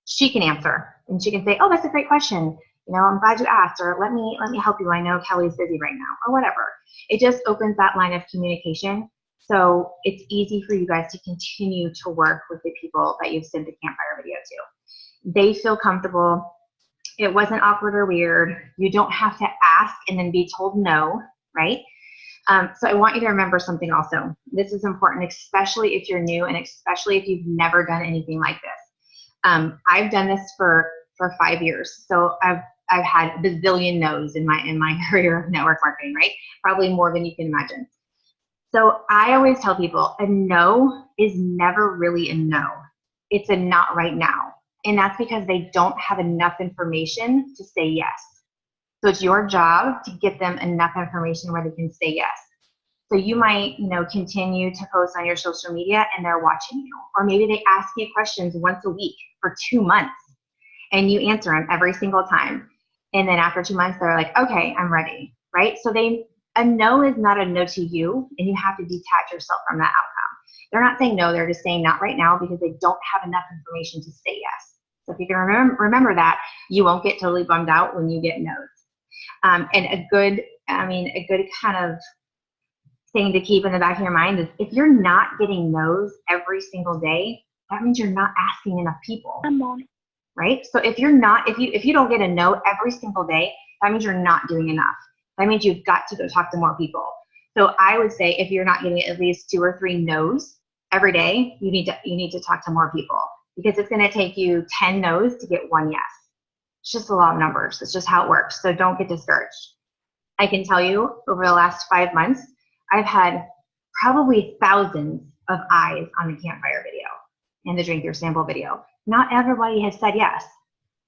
she can answer, and she can say, oh, that's a great question. I'm glad you asked, or let me help you. I know Kelly's busy right now, or whatever. It just opens that line of communication. So it's easy for you guys to continue to work with the people that you've sent the campfire video to. They feel comfortable. It wasn't awkward or weird. You don't have to ask and then be told no, right? So I want you to remember something also. This is important, especially if you're new and especially if you've never done anything like this. I've done this for 5 years. So I've had a bazillion no's in my career of network marketing, right? Probably more than you can imagine. So I always tell people a no is never really a no. It's a not right now. And that's because they don't have enough information to say yes. So it's your job to get them enough information where they can say yes. So you might, continue to post on your social media and they're watching you. Or maybe they ask you questions once a week for 2 months and you answer them every single time. And then after 2 months, they're like, okay, I'm ready, right? So a no is not a no to you, and you have to detach yourself from that outcome. They're not saying no, they're just saying not right now because they don't have enough information to say yes. So if you can remember that, you won't get totally bummed out when you get no's. And a good kind of thing to keep in the back of your mind is if you're not getting no's every single day, that means you're not asking enough people. Right? So if you don't get a no every single day, that means you're not doing enough. That means you've got to go talk to more people. So I would say if you're not getting at least 2 or 3 no's every day, you need to talk to more people, because it's going to take you 10 no's to get 1 yes. It's just a law of numbers. It's just how it works. So don't get discouraged. I can tell you over the last 5 months, I've had probably thousands of eyes on the campfire video and the drink your sample video. Not everybody has said yes,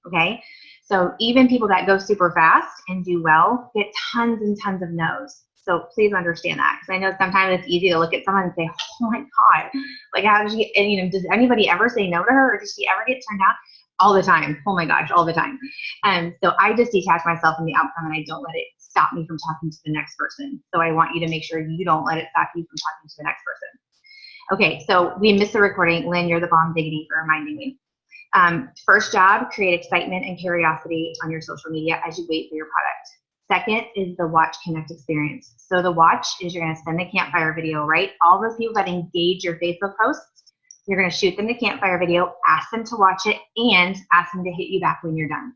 okay? So even people that go super fast and do well get tons and tons of no's. So please understand that, because I know sometimes it's easy to look at someone and say, oh my God, like how did she, and does anybody ever say no to her, or does she ever get turned down? All the time. Oh my gosh, all the time. So I just detach myself from the outcome and I don't let it stop me from talking to the next person. So I want you to make sure you don't let it stop you from talking to the next person. Okay, so we missed the recording. Lynn, you're the bomb diggity for reminding me. First job, create excitement and curiosity on your social media as you wait for your product. Second is the watch connect experience. So the watch is you're going to send the campfire video, right? All those people that engage your Facebook posts, you're going to shoot them the campfire video, ask them to watch it, and ask them to hit you back when you're done.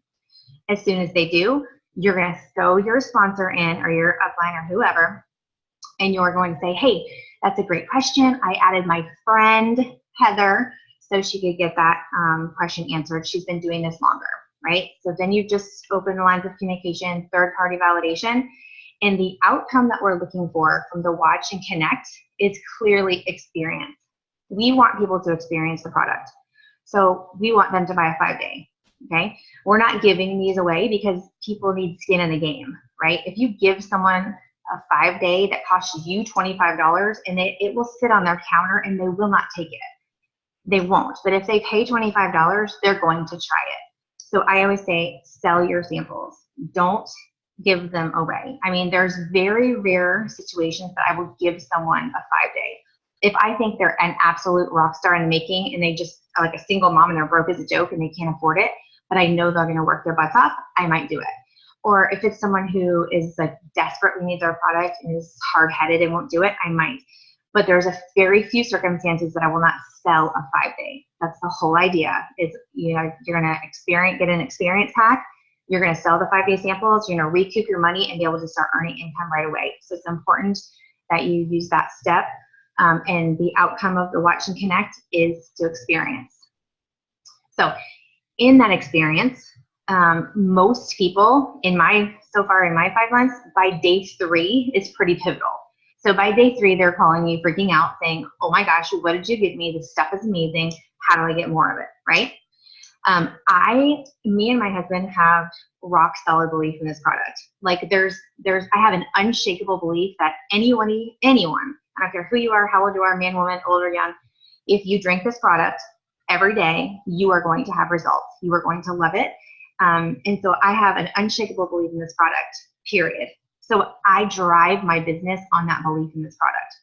As soon as they do, you're going to throw your sponsor in, or your upline, or whoever, and you're going to say, hey, that's a great question. I added my friend, Heather, so she could get that question answered. She's been doing this longer, right? So then you just open the lines of communication, third-party validation, and the outcome that we're looking for from the watch and connect is clearly experience. We want people to experience the product. So we want them to buy a 5-day, okay? We're not giving these away because people need skin in the game, right? If you give someone a 5-day that costs you $25 and it will sit on their counter and they will not take it. They won't. But if they pay $25, they're going to try it. So I always say, sell your samples. Don't give them away. I mean, there's very rare situations that I will give someone a 5-day. If I think they're an absolute rock star in the making and they just are like a single mom and they're broke as a joke and they can't afford it, but I know they're going to work their butts off, I might do it. Or if it's someone who is like desperately needs our product and is hard-headed and won't do it, I might. But there's a very few circumstances that I will not sell a 5-day. That's the whole idea. Is you're going to get an experience pack. You're going to sell the 5-day samples. You're going to recoup your money and be able to start earning income right away. So it's important that you use that step. And the outcome of the watch and connect is to experience. So in that experience, most people so far in my 5 months, by day 3 is pretty pivotal. So by day 3, they're calling you freaking out saying, oh my gosh, what did you give me? This stuff is amazing. How do I get more of it, right? Me and my husband have rock solid belief in this product. Like I have an unshakable belief that anyone, I don't care who you are, how old you are, man, woman, old or young, if you drink this product every day, you are going to have results. You are going to love it. And so I have an unshakable belief in this product, period. So I drive my business on that belief in this product.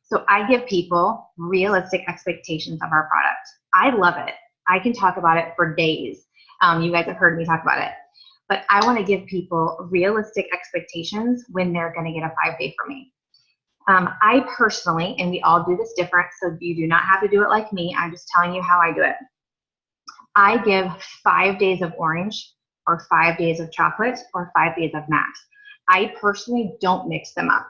So I give people realistic expectations of our product. I love it. I can talk about it for days. You guys have heard me talk about it. But I want to give people realistic expectations when they're going to get a 5-day from me. I personally, and we all do this different, so you do not have to do it like me. I'm just telling you how I do it. I give 5 days of orange or 5 days of chocolate or 5 days of Max. I personally don't mix them up.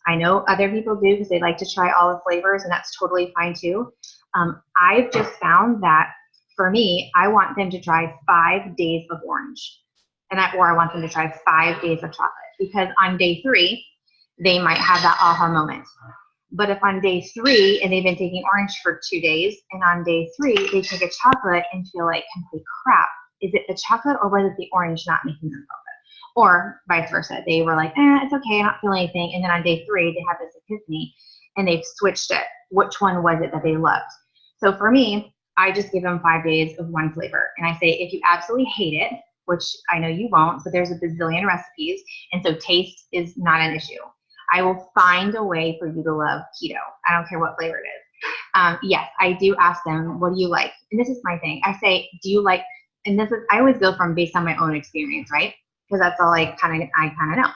I know other people do because they like to try all the flavors, and that's totally fine too. I've just found that for me, I want them to try 5 days of orange, or I want them to try 5 days of chocolate, because on day 3, they might have that aha moment. But if on day 3, and they've been taking orange for 2 days, and on day 3, they take a chocolate and feel like complete crap, is it the chocolate or was it the orange not making them feel good? Or vice versa. They were like, it's okay, I don't feel anything. And then on day 3, they have this epiphany and they've switched it. Which one was it that they loved? So for me, I just give them 5 days of one flavor. And I say, if you absolutely hate it, which I know you won't, but there's a bazillion recipes, and so taste is not an issue. I will find a way for you to love keto. I don't care what flavor it is. Yes, I do ask them, what do you like? And this is my thing. I say, do you like, and this is, I always go from based on my own experience, right? Because that's all I kind of know.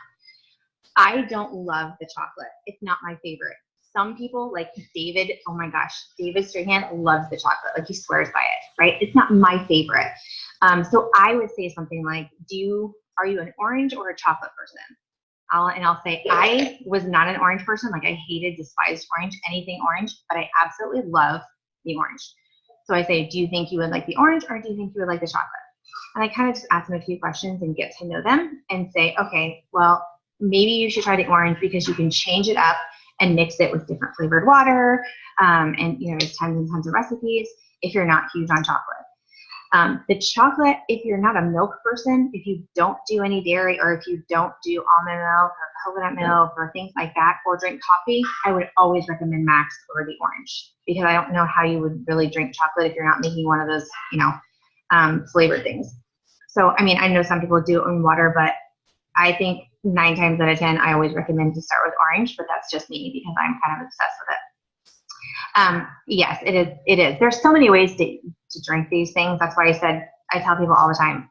I don't love the chocolate. It's not my favorite. Some people, like David, oh my gosh, David Strahan loves the chocolate. Like, he swears by it, right? It's not my favorite. So I would say something like, are you an orange or a chocolate person? I'll say, I was not an orange person. Like, I despised orange, anything orange, but I absolutely love the orange. So I say, do you think you would like the orange, or do you think you would like the chocolate? And I kind of just ask them a few questions and get to know them and say, okay, well, maybe you should try the orange because you can change it up and mix it with different flavored water. And there's tons and tons of recipes if you're not huge on chocolate. The chocolate, if you're not a milk person, if you don't do any dairy, or if you don't do almond milk or coconut milk or things like that, or drink coffee, I would always recommend Max or the orange, because I don't know how you would really drink chocolate if you're not making one of those, flavored things. So, I mean, I know some people do it in water, but I think 9 times out of 10, I always recommend to start with orange, but that's just me because I'm kind of obsessed with it. Yes, it is. There's so many ways to drink these things. That's why I tell people all the time,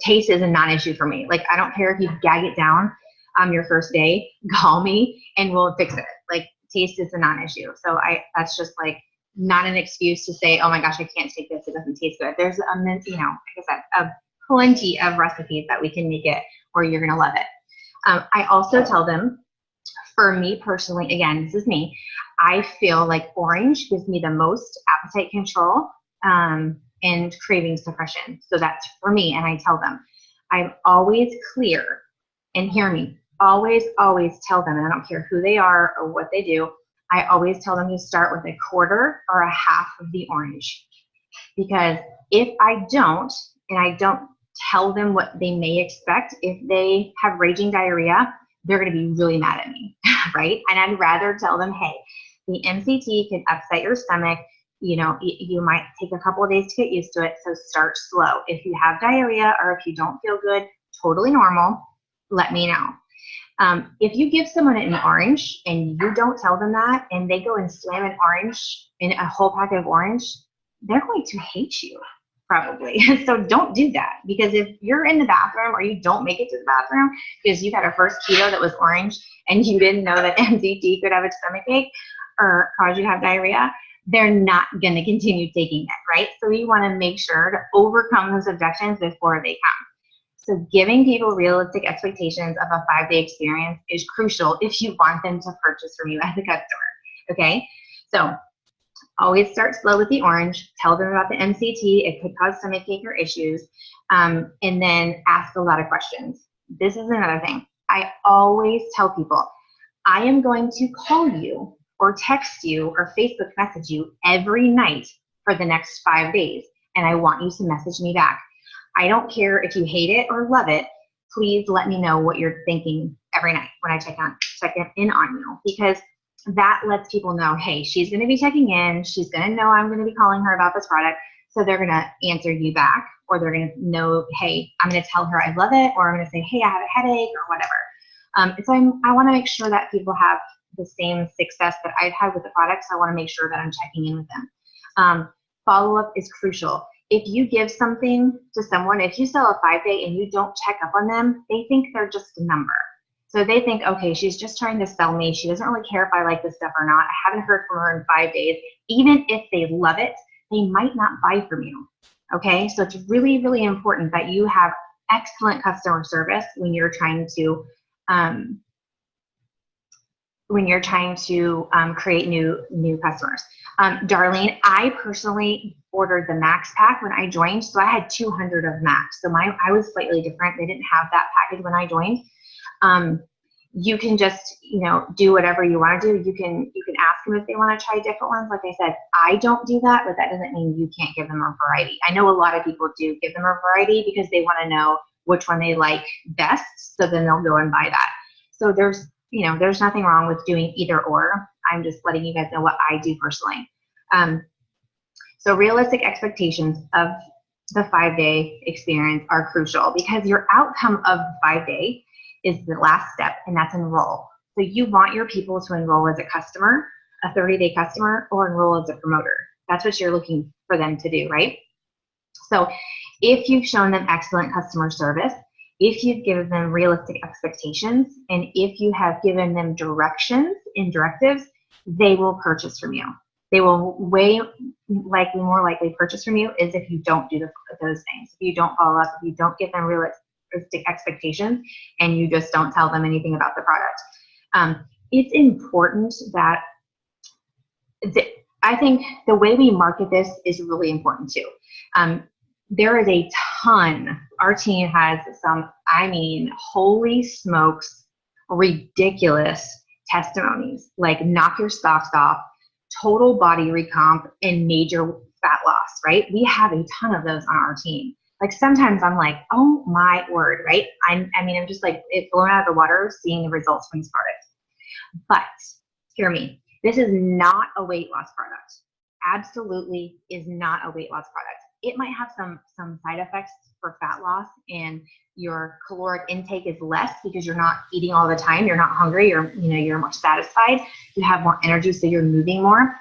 taste is a non-issue for me. Like, I don't care if you gag it down on your first day, call me and we'll fix it. Like, taste is a non-issue. So that's just like not an excuse to say, oh my gosh, I can't take this, it doesn't taste good. There's like I said, plenty of recipes that we can make it where you're gonna love it. I also tell them, for me personally, again, this is me, I feel like orange gives me the most appetite control and craving suppression. So that's for me, and I tell them. I'm always clear, and hear me, always tell them, and I don't care who they are or what they do, I always tell them to start with a quarter or a half of the orange. Because if I don't, and I don't tell them what they may expect, if they have raging diarrhea, they're going to be really mad at me, right? And I'd rather tell them, hey, the MCT can upset your stomach. You might take a couple of days to get used to it, so start slow. If you have diarrhea or if you don't feel good, totally normal, let me know. If you give someone an orange and you don't tell them that, and they go and slam an orange in a whole pack of orange, they're going to hate you, probably. So don't do that, because if you're in the bathroom or you don't make it to the bathroom because you've had a first keto that was orange and you didn't know that MCT could have a stomachache or cause you to have diarrhea, they're not going to continue taking it, right? So we want to make sure to overcome those objections before they come. So giving people realistic expectations of a 5-day experience is crucial if you want them to purchase from you as a customer, okay? So always start slow with the orange, tell them about the MCT, it could cause stomachache or issues, and then ask a lot of questions. This is another thing. I always tell people, I am going to call you or text you or Facebook message you every night for the next 5 days, and I want you to message me back. I don't care if you hate it or love it. Please let me know what you're thinking every night when I check in on you, because that lets people know, hey, she's going to be checking in. She's going to know I'm going to be calling her about this product. So they're going to answer you back, or they're going to know, hey, I'm going to tell her I love it, or I'm going to say, hey, I have a headache or whatever. So I want to make sure that people have the same success that I've had with the product. So I want to make sure that I'm checking in with them. Follow-up is crucial. if you give something to someone, if you sell a 5-day and you don't check up on them, they think they're just a number. So they think, okay, she's just trying to sell me. She doesn't really care if I like this stuff or not. I haven't heard from her in 5 days. Even if they love it, they might not buy from you. Okay, so it's really, really important that you have excellent customer service when you're trying to create new customers. Darlene, I personally ordered the Max pack when I joined, so I had 200 of Max. So I was slightly different. They didn't have that package when I joined. You can just, do whatever you want to do. You can ask them if they want to try different ones. Like I said, I don't do that, but that doesn't mean you can't give them a variety. I know a lot of people do give them a variety because they want to know which one they like best, so then they'll go and buy that. So there's nothing wrong with doing either or. I'm just letting you guys know what I do personally. So realistic expectations of the 5-day experience are crucial because your outcome of the 5-day is the last step, and that's enroll. So you want your people to enroll as a customer, a 30-day customer, or enroll as a promoter. That's what you're looking for them to do, right? So if you've shown them excellent customer service, if you've given them realistic expectations, and if you have given them directions and directives, they will purchase from you. They will more likely purchase from you is if you don't do those things. If you don't follow up, if you don't give them realistic expectations, and you just don't tell them anything about the product. It's important that I think the way we market this is really important too. There is a ton. Our team has some, holy smokes, ridiculous testimonies, like knock your socks off, total body recomp, and major fat loss, right? We have a ton of those on our team. Like sometimes I'm like, oh my word, right? I'm just like, it's blown out of the water seeing the results from these products. But hear me, this is not a weight loss product. Absolutely is not a weight loss product. It might have some side effects for fat loss, and your caloric intake is less because you're not eating all the time. You're not hungry. You're more satisfied. You have more energy, so you're moving more.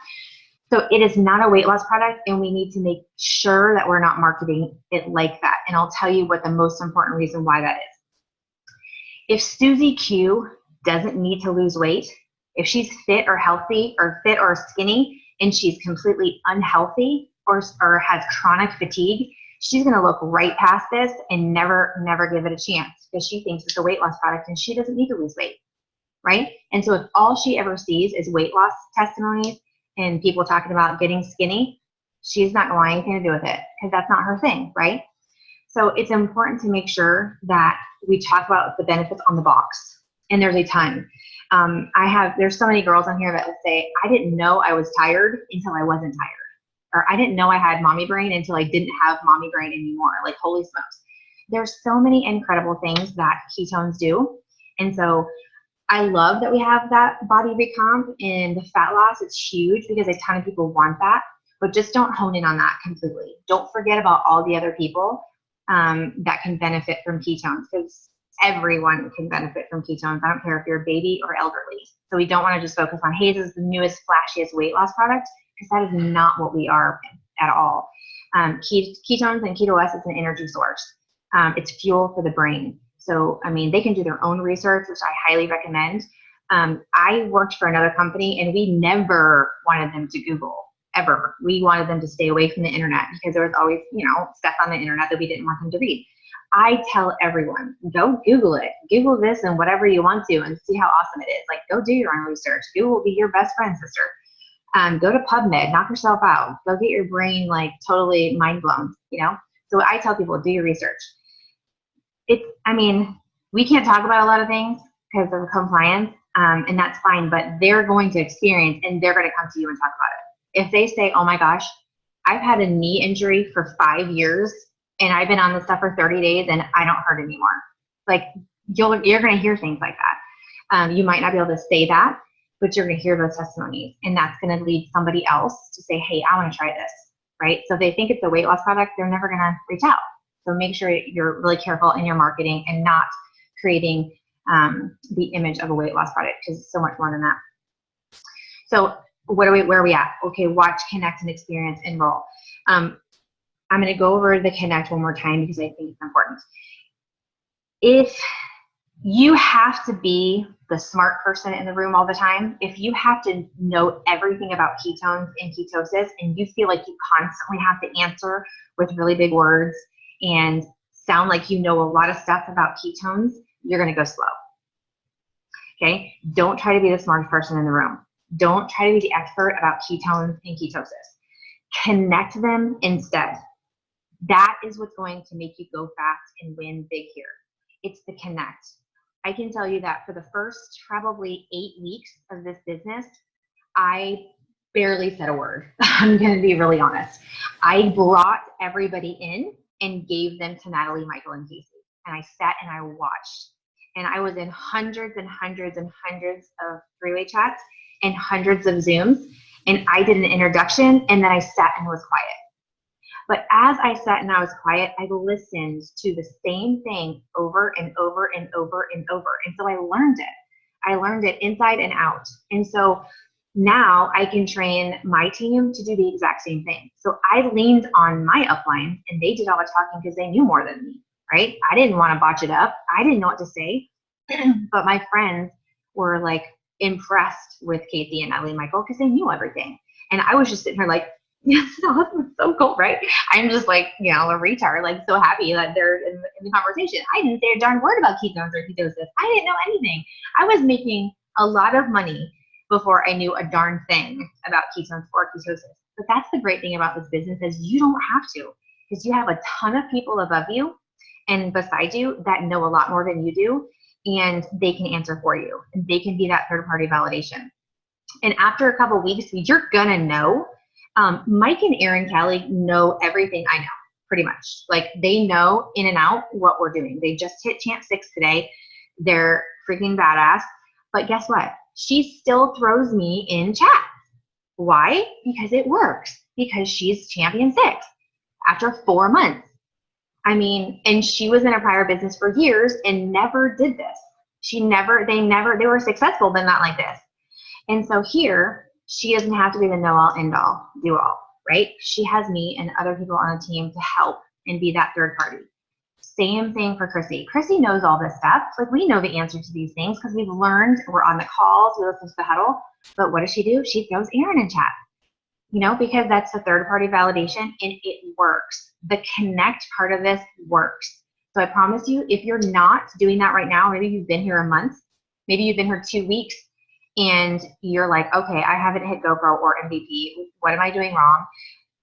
So it is not a weight loss product, and we need to make sure that we're not marketing it like that. And I'll tell you what the most important reason why that is. If Susie Q doesn't need to lose weight, if she's fit or healthy or fit or skinny, and she's completely unhealthy or has chronic fatigue, she's going to look right past this and never give it a chance because she thinks it's a weight loss product and she doesn't need to lose weight, right? And so if all she ever sees is weight loss testimonies and people talking about getting skinny, she's not going to want anything to do with it because that's not her thing, right? So it's important to make sure that we talk about the benefits on the box, and there's a ton. There's so many girls on here that will say, I didn't know I was tired until I wasn't tired. Or I didn't know I had mommy brain until I didn't have mommy brain anymore. Like, holy smokes. There's so many incredible things that ketones do. And so I love that we have that body recomp and the fat loss. It's huge because a ton of people want that, but just don't hone in on that completely. Don't forget about all the other people that can benefit from ketones, because everyone can benefit from ketones. I don't care if you're a baby or elderly. So we don't want to just focus on, hey, this is the newest, flashiest weight loss product, because that is not what we are at all. Ketones and Keto S is an energy source. It's fuel for the brain. So, they can do their own research, which I highly recommend. I worked for another company, and we never wanted them to Google, ever. We wanted them to stay away from the internet because there was always, stuff on the internet that we didn't want them to read. I tell everyone, go Google it. Google this and whatever you want to and see how awesome it is. Like, go do your own research. Google will be your best friend, sister. Go to PubMed, knock yourself out. Go get your brain, totally mind blown, So I tell people, do your research. We can't talk about a lot of things because of compliance, and that's fine, but they're going to experience, and they're going to come to you and talk about it. If they say, oh my gosh, I've had a knee injury for 5 years, and I've been on this stuff for 30 days, and I don't hurt anymore. You're going to hear things like that. You might not be able to say that, but you're going to hear those testimonies, and that's going to lead somebody else to say, hey, I want to try this, right? So if they think it's a weight loss product, they're never going to reach out. So make sure you're really careful in your marketing and not creating the image of a weight loss product, because it's so much more than that. So where are we at? Okay, watch, connect, and experience, enroll. I'm going to go over the connect one more time because I think it's important. If you have to be the smart person in the room all the time, if you have to know everything about ketones and ketosis, and you feel like you constantly have to answer with really big words and sound like you know a lot of stuff about ketones, you're going to go slow. Okay? Don't try to be the smartest person in the room. Don't try to be the expert about ketones and ketosis. Connect them instead. That is what's going to make you go fast and win big here. It's the connect. I can tell you that for the first probably 8 weeks of this business, I barely said a word. I'm going to be really honest. I brought everybody in and gave them to Natalie, Michael, and Casey. And I sat and I watched. And I was in hundreds and hundreds and hundreds of three-way chats and hundreds of Zooms. And I did an introduction, and then I sat and was quiet. But as I sat and I was quiet, I listened to the same thing over and over and over and over. And so I learned it. I learned it inside and out. And so now I can train my team to do the exact same thing. So I leaned on my upline, and they did all the talking because they knew more than me, right? I didn't want to botch it up. I didn't know what to say. But my friends were like impressed with Casey and Natalie and Michael because they knew everything. And I was just sitting here like, yes, that was so cool, right? I'm just like, you know, a retard, like so happy that they're in the conversation. I didn't say a darn word about ketones or ketosis. I didn't know anything. I was making a lot of money before I knew a darn thing about ketones or ketosis. But that's the great thing about this business is you don't have to, because you have a ton of people above you and beside you that know a lot more than you do, and they can answer for you, and they can be that third-party validation. And after a couple of weeks, you're gonna know. Mike and Aaron Kelly know everything I know, pretty much. Like they know in and out what we're doing. They just hit Champ 6 today. They're freaking badass. But guess what? She still throws me in chats. Why? Because it works. Because she's Champion 6 after 4 months. I mean, and she was in a prior business for years and never did this. They were successful, but not like this. And so here, she doesn't have to be the know-all, end-all, do-all, right? She has me and other people on the team to help and be that third party. Same thing for Chrissy. Chrissy knows all this stuff. Like we know the answer to these things because we've learned, we're on the calls, we listen to the huddle. But what does she do? She throws Aaron in chat, you know, because that's the third party validation and it works. The connect part of this works. So I promise you, if you're not doing that right now, maybe you've been here a month, maybe you've been here 2 weeks, and you're like, okay, I haven't hit GoPro or MVP. What am I doing wrong?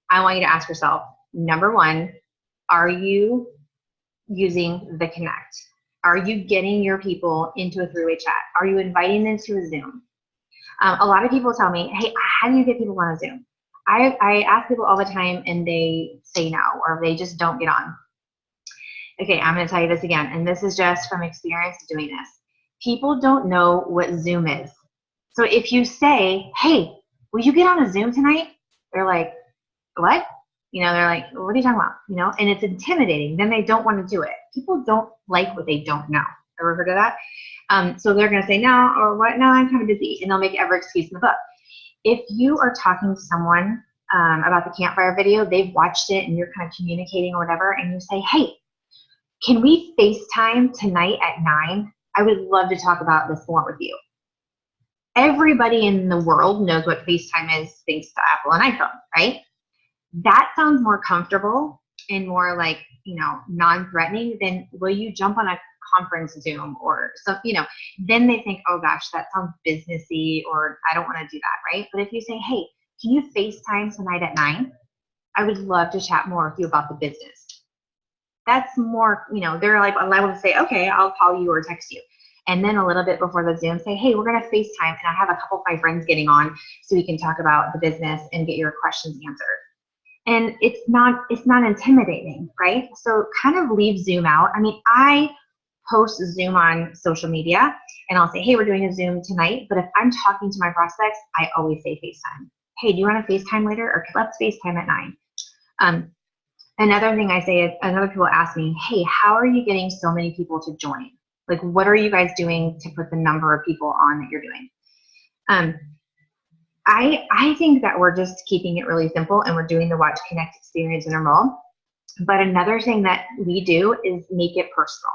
I want you to ask yourself, number one, are you using the connect? Are you getting your people into a three-way chat? Are you inviting them to a Zoom? A lot of people tell me, hey, how do you get people on a Zoom? I ask people all the time and they say no, or they just don't get on. Okay, I'm gonna tell you this again, and this is just from experience doing this. People don't know what Zoom is. So if you say, hey, will you get on a Zoom tonight? They're like, what? You know, they're like, what are you talking about? You know, and it's intimidating. Then they don't want to do it. People don't like what they don't know. Ever heard of that? So they're going to say, no, or what? No, I'm kind of busy. And they'll make every excuse in the book. If you are talking to someone about the campfire video, they've watched it and you're kind of communicating or whatever, and you say, hey, can we FaceTime tonight at 9? I would love to talk about this more with you. Everybody in the world knows what FaceTime is thanks to Apple and iPhone, right? That sounds more comfortable and more like, you know, non-threatening than will you jump on a conference Zoom or some, you know, then they think, oh gosh, that sounds businessy or I don't want to do that, right? But if you say, hey, can you FaceTime tonight at 9? I would love to chat more with you about the business. That's more, you know, they're like liable to say, okay, I'll call you or text you. And then a little bit before the Zoom say, hey, we're going to FaceTime and I have a couple of my friends getting on so we can talk about the business and get your questions answered. And it's not intimidating, right? So kind of leave Zoom out. I mean, I post Zoom on social media and I'll say, hey, we're doing a Zoom tonight. But if I'm talking to my prospects, I always say FaceTime. Hey, do you want to FaceTime later? Or let's FaceTime at 9. Another thing I say is, another people ask me, hey, how are you getting so many people to join? Like, what are you guys doing to put the number of people on that you're doing? I think that we're just keeping it really simple and we're doing the Watch Connect experience in our mall. But another thing that we do is make it personal.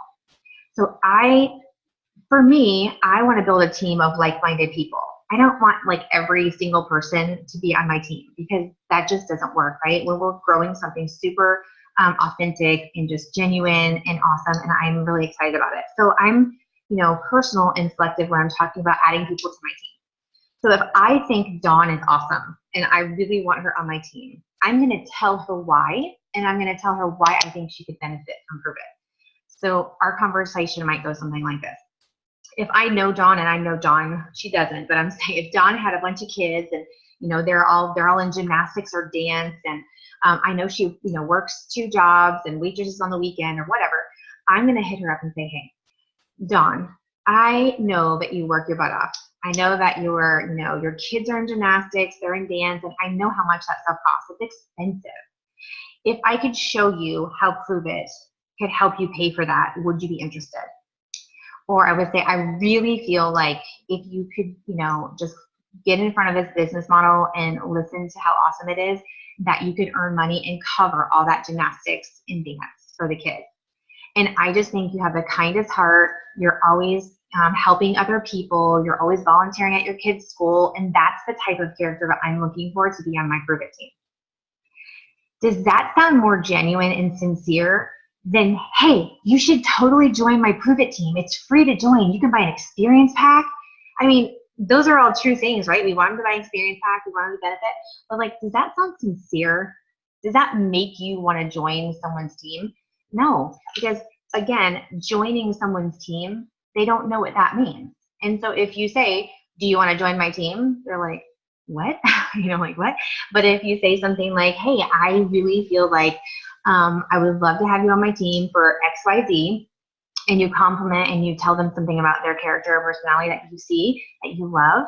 So for me, I want to build a team of like-minded people. I don't want like every single person to be on my team because that just doesn't work, right? When we're growing something super authentic and just genuine and awesome, and I'm really excited about it. So I'm, personal and selective when I'm talking about adding people to my team. So if I think Dawn is awesome and I really want her on my team, I'm going to tell her why, and I'm going to tell her why I think she could benefit from Pruvit. So our conversation might go something like this. If I know Dawn, and I know Dawn, she doesn't, but I'm saying if Dawn had a bunch of kids and they're all in gymnastics or dance, and I know she works 2 jobs and waitresses on the weekend or whatever, I'm going to hit her up and say, hey, Dawn, I know that you work your butt off. I know that your kids are in gymnastics, they're in dance, and I know how much that stuff costs. It's expensive. If I could show you how Pruvit could help you pay for that, would you be interested? Or I would say, I really feel like if you could, just get in front of this business model and listen to how awesome it is, that you could earn money and cover all that gymnastics and dance for the kids. And I just think you have the kindest heart. You're always helping other people. You're always volunteering at your kid's school. And that's the type of character that I'm looking for to be on my Pruvit team. Does that sound more genuine and sincere than, hey, you should totally join my Pruvit team. It's free to join. You can buy an experience pack. I mean, those are all true things, right? We want them to buy an experience pack. We want them to benefit. But like, does that sound sincere? Does that make you want to join someone's team? No, because again, joining someone's team, they don't know what that means. And so if you say, do you want to join my team? They're like, what? Like what? But if you say something like, hey, I really feel like I would love to have you on my team for XYZ, and you compliment and you tell them something about their character or personality that you see, that you love,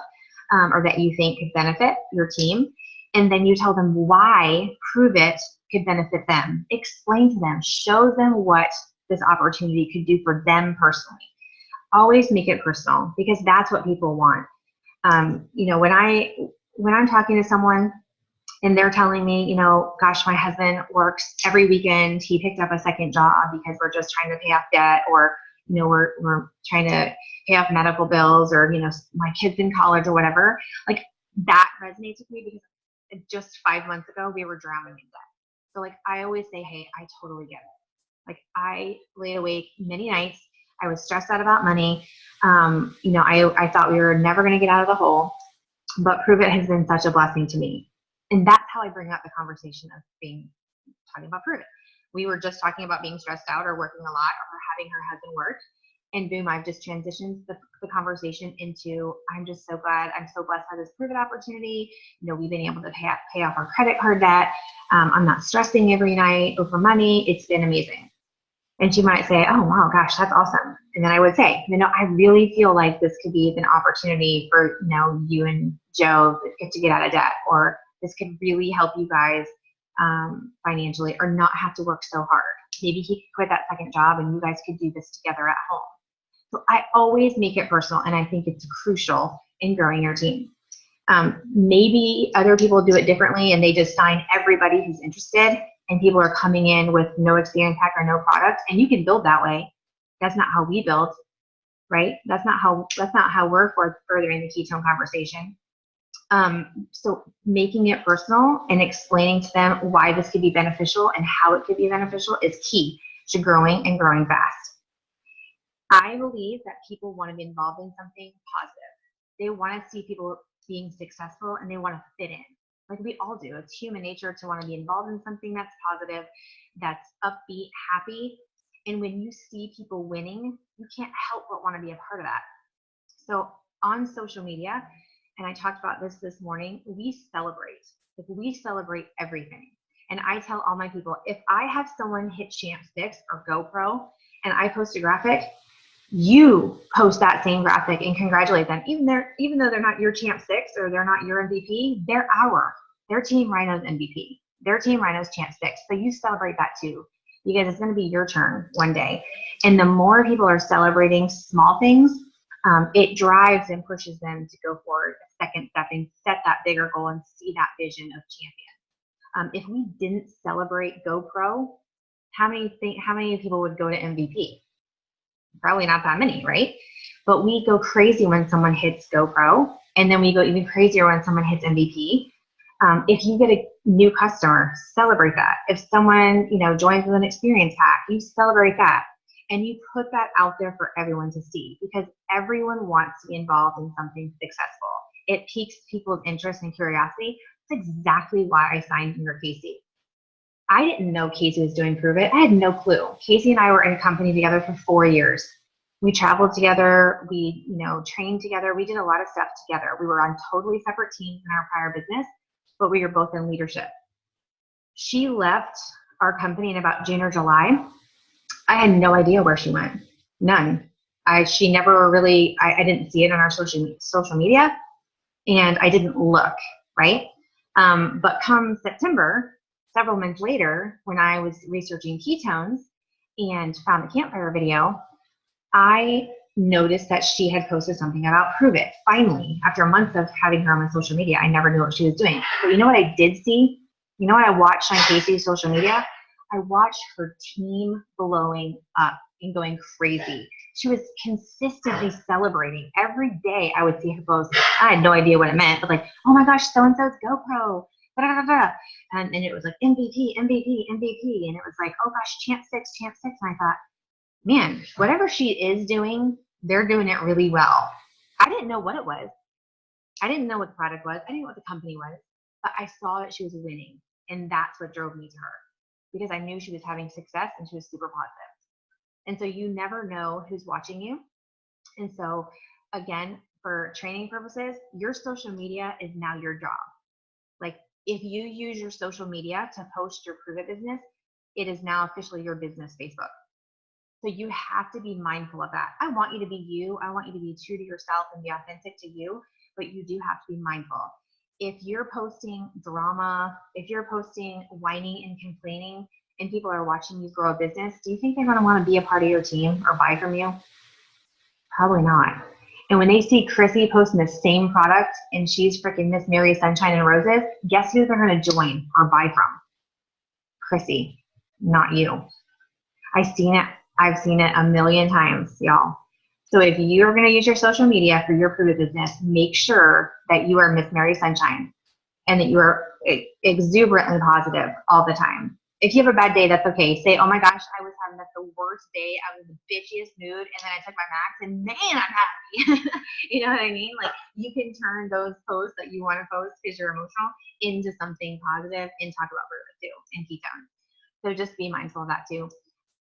or that you think could benefit your team, and then you tell them why Pruvit could benefit them. Explain to them, show them what this opportunity could do for them personally. Always make it personal, because that's what people want. When I'm talking to someone and they're telling me, gosh, my husband works every weekend. He picked up a second job because we're just trying to pay off debt, or, we're trying to pay off medical bills, or, my kid's in college or whatever. Like, that resonates with me because just 5 months ago, we were drowning in debt. So like, I always say, hey, I totally get it. Like, I laid awake many nights. I was stressed out about money. I thought we were never going to get out of the hole, but Pruvit has been such a blessing to me. And that's how I bring up the conversation of talking about Pruvit. We were just talking about being stressed out or working a lot or having her husband work. And boom, I've just transitioned the conversation into, I'm just so glad, I'm so blessed by this Pruvit opportunity. We've been able to pay off our credit card debt. I'm not stressing every night over money. It's been amazing. And she might say, oh, wow, gosh, that's awesome. And then I would say, I really feel like this could be an opportunity for, you and Joe to get out of debt, or this could really help you guys financially, or not have to work so hard. Maybe he could quit that second job and you guys could do this together at home. So I always make it personal, and I think it's crucial in growing your team. Maybe other people do it differently and they just sign everybody who's interested, and people are coming in with no experience pack or no product, and you can build that way. That's not how we build, right? That's not how we're furthering the ketone conversation. So making it personal and explaining to them why this could be beneficial and how it could be beneficial is key to growing and growing fast. I believe that people want to be involved in something positive. They want to see people being successful, and they want to fit in. Like we all do. It's human nature to want to be involved in something that's positive, that's upbeat, happy. And when you see people winning, you can't help but want to be a part of that. So on social media, and I talked about this morning, we celebrate. Like, we celebrate everything. And I tell all my people, if I have someone hit Champ 6 or GoPro and I post a graphic, you post that same graphic and congratulate them. Even though they're not your Champ 6 or they're not your MVP, they're Team Rhino's MVP. Their Team Rhino's Champ 6. So you celebrate that too, because it's going to be your turn one day. And the more people are celebrating small things, it drives and pushes them to go forward a second step and set that bigger goal and see that vision of champion. If we didn't celebrate GoPro, How many people would go to MVP? Probably not that many, right? But we go crazy when someone hits GoPro, and then we go even crazier when someone hits MVP. If you get a new customer, celebrate that. If someone, joins with an experience pack, you celebrate that. And you put that out there for everyone to see, because everyone wants to be involved in something successful. It piques people's interest and curiosity. That's exactly why I signed under Casey. I didn't know Casey was doing Prove It. I had no clue. Casey and I were in a company together for 4 years. We traveled together. We, trained together. We did a lot of stuff together. We were on totally separate teams in our prior business, but we were both in leadership. She left our company in about June or July. I had no idea where she went. None. She never really, I didn't see it on our social media, and I didn't look, right? But come September, several months later, when I was researching ketones and found the campfire video, I noticed that she had posted something about Prove It. Finally, after months of having her on my social media, I never knew what she was doing. But you know what I did see? You know what I watched on Casey's social media? I watched her team blowing up and going crazy. She was consistently celebrating. Every day I would see her post. I had no idea what it meant, but like, oh my gosh, so-and-so's GoPro. Da, da, da, da. And it was like MVP, MVP, MVP. And it was like, oh gosh, champ six. And I thought, man, whatever she is doing, they're doing it really well. I didn't know what it was. I didn't know what the product was. I didn't know what the company was. But I saw that she was winning. And that's what drove me to her, because I knew she was having success and she was super positive. And so you never know who's watching you. And so again, for training purposes, your social media is now your job. Like if you use your social media to post your Prove It business, it is now officially your business Facebook. So you have to be mindful of that. I want you to be you. I want you to be true to yourself and be authentic to you, but you do have to be mindful. If you're posting drama, if you're posting whining and complaining, and people are watching you grow a business, do you think they're going to want to be a part of your team or buy from you? Probably not. And when they see Chrissy posting the same product and she's freaking Miss Mary Sunshine and Roses, guess who they're going to join or buy from? Chrissy, not you. I've seen it a million times, y'all. So if you're going to use your social media for your Prove It business, make sure that you are Miss Mary Sunshine and that you are exuberantly positive all the time. If you have a bad day, that's okay. Say, oh my gosh, I was having the worst day. I was in the bitchiest mood, and then I took my max, and man, I'm happy. You know what I mean? Like you can turn those posts that you want to post because you're emotional into something positive and talk about Prove It too and ketones. So just be mindful of that too.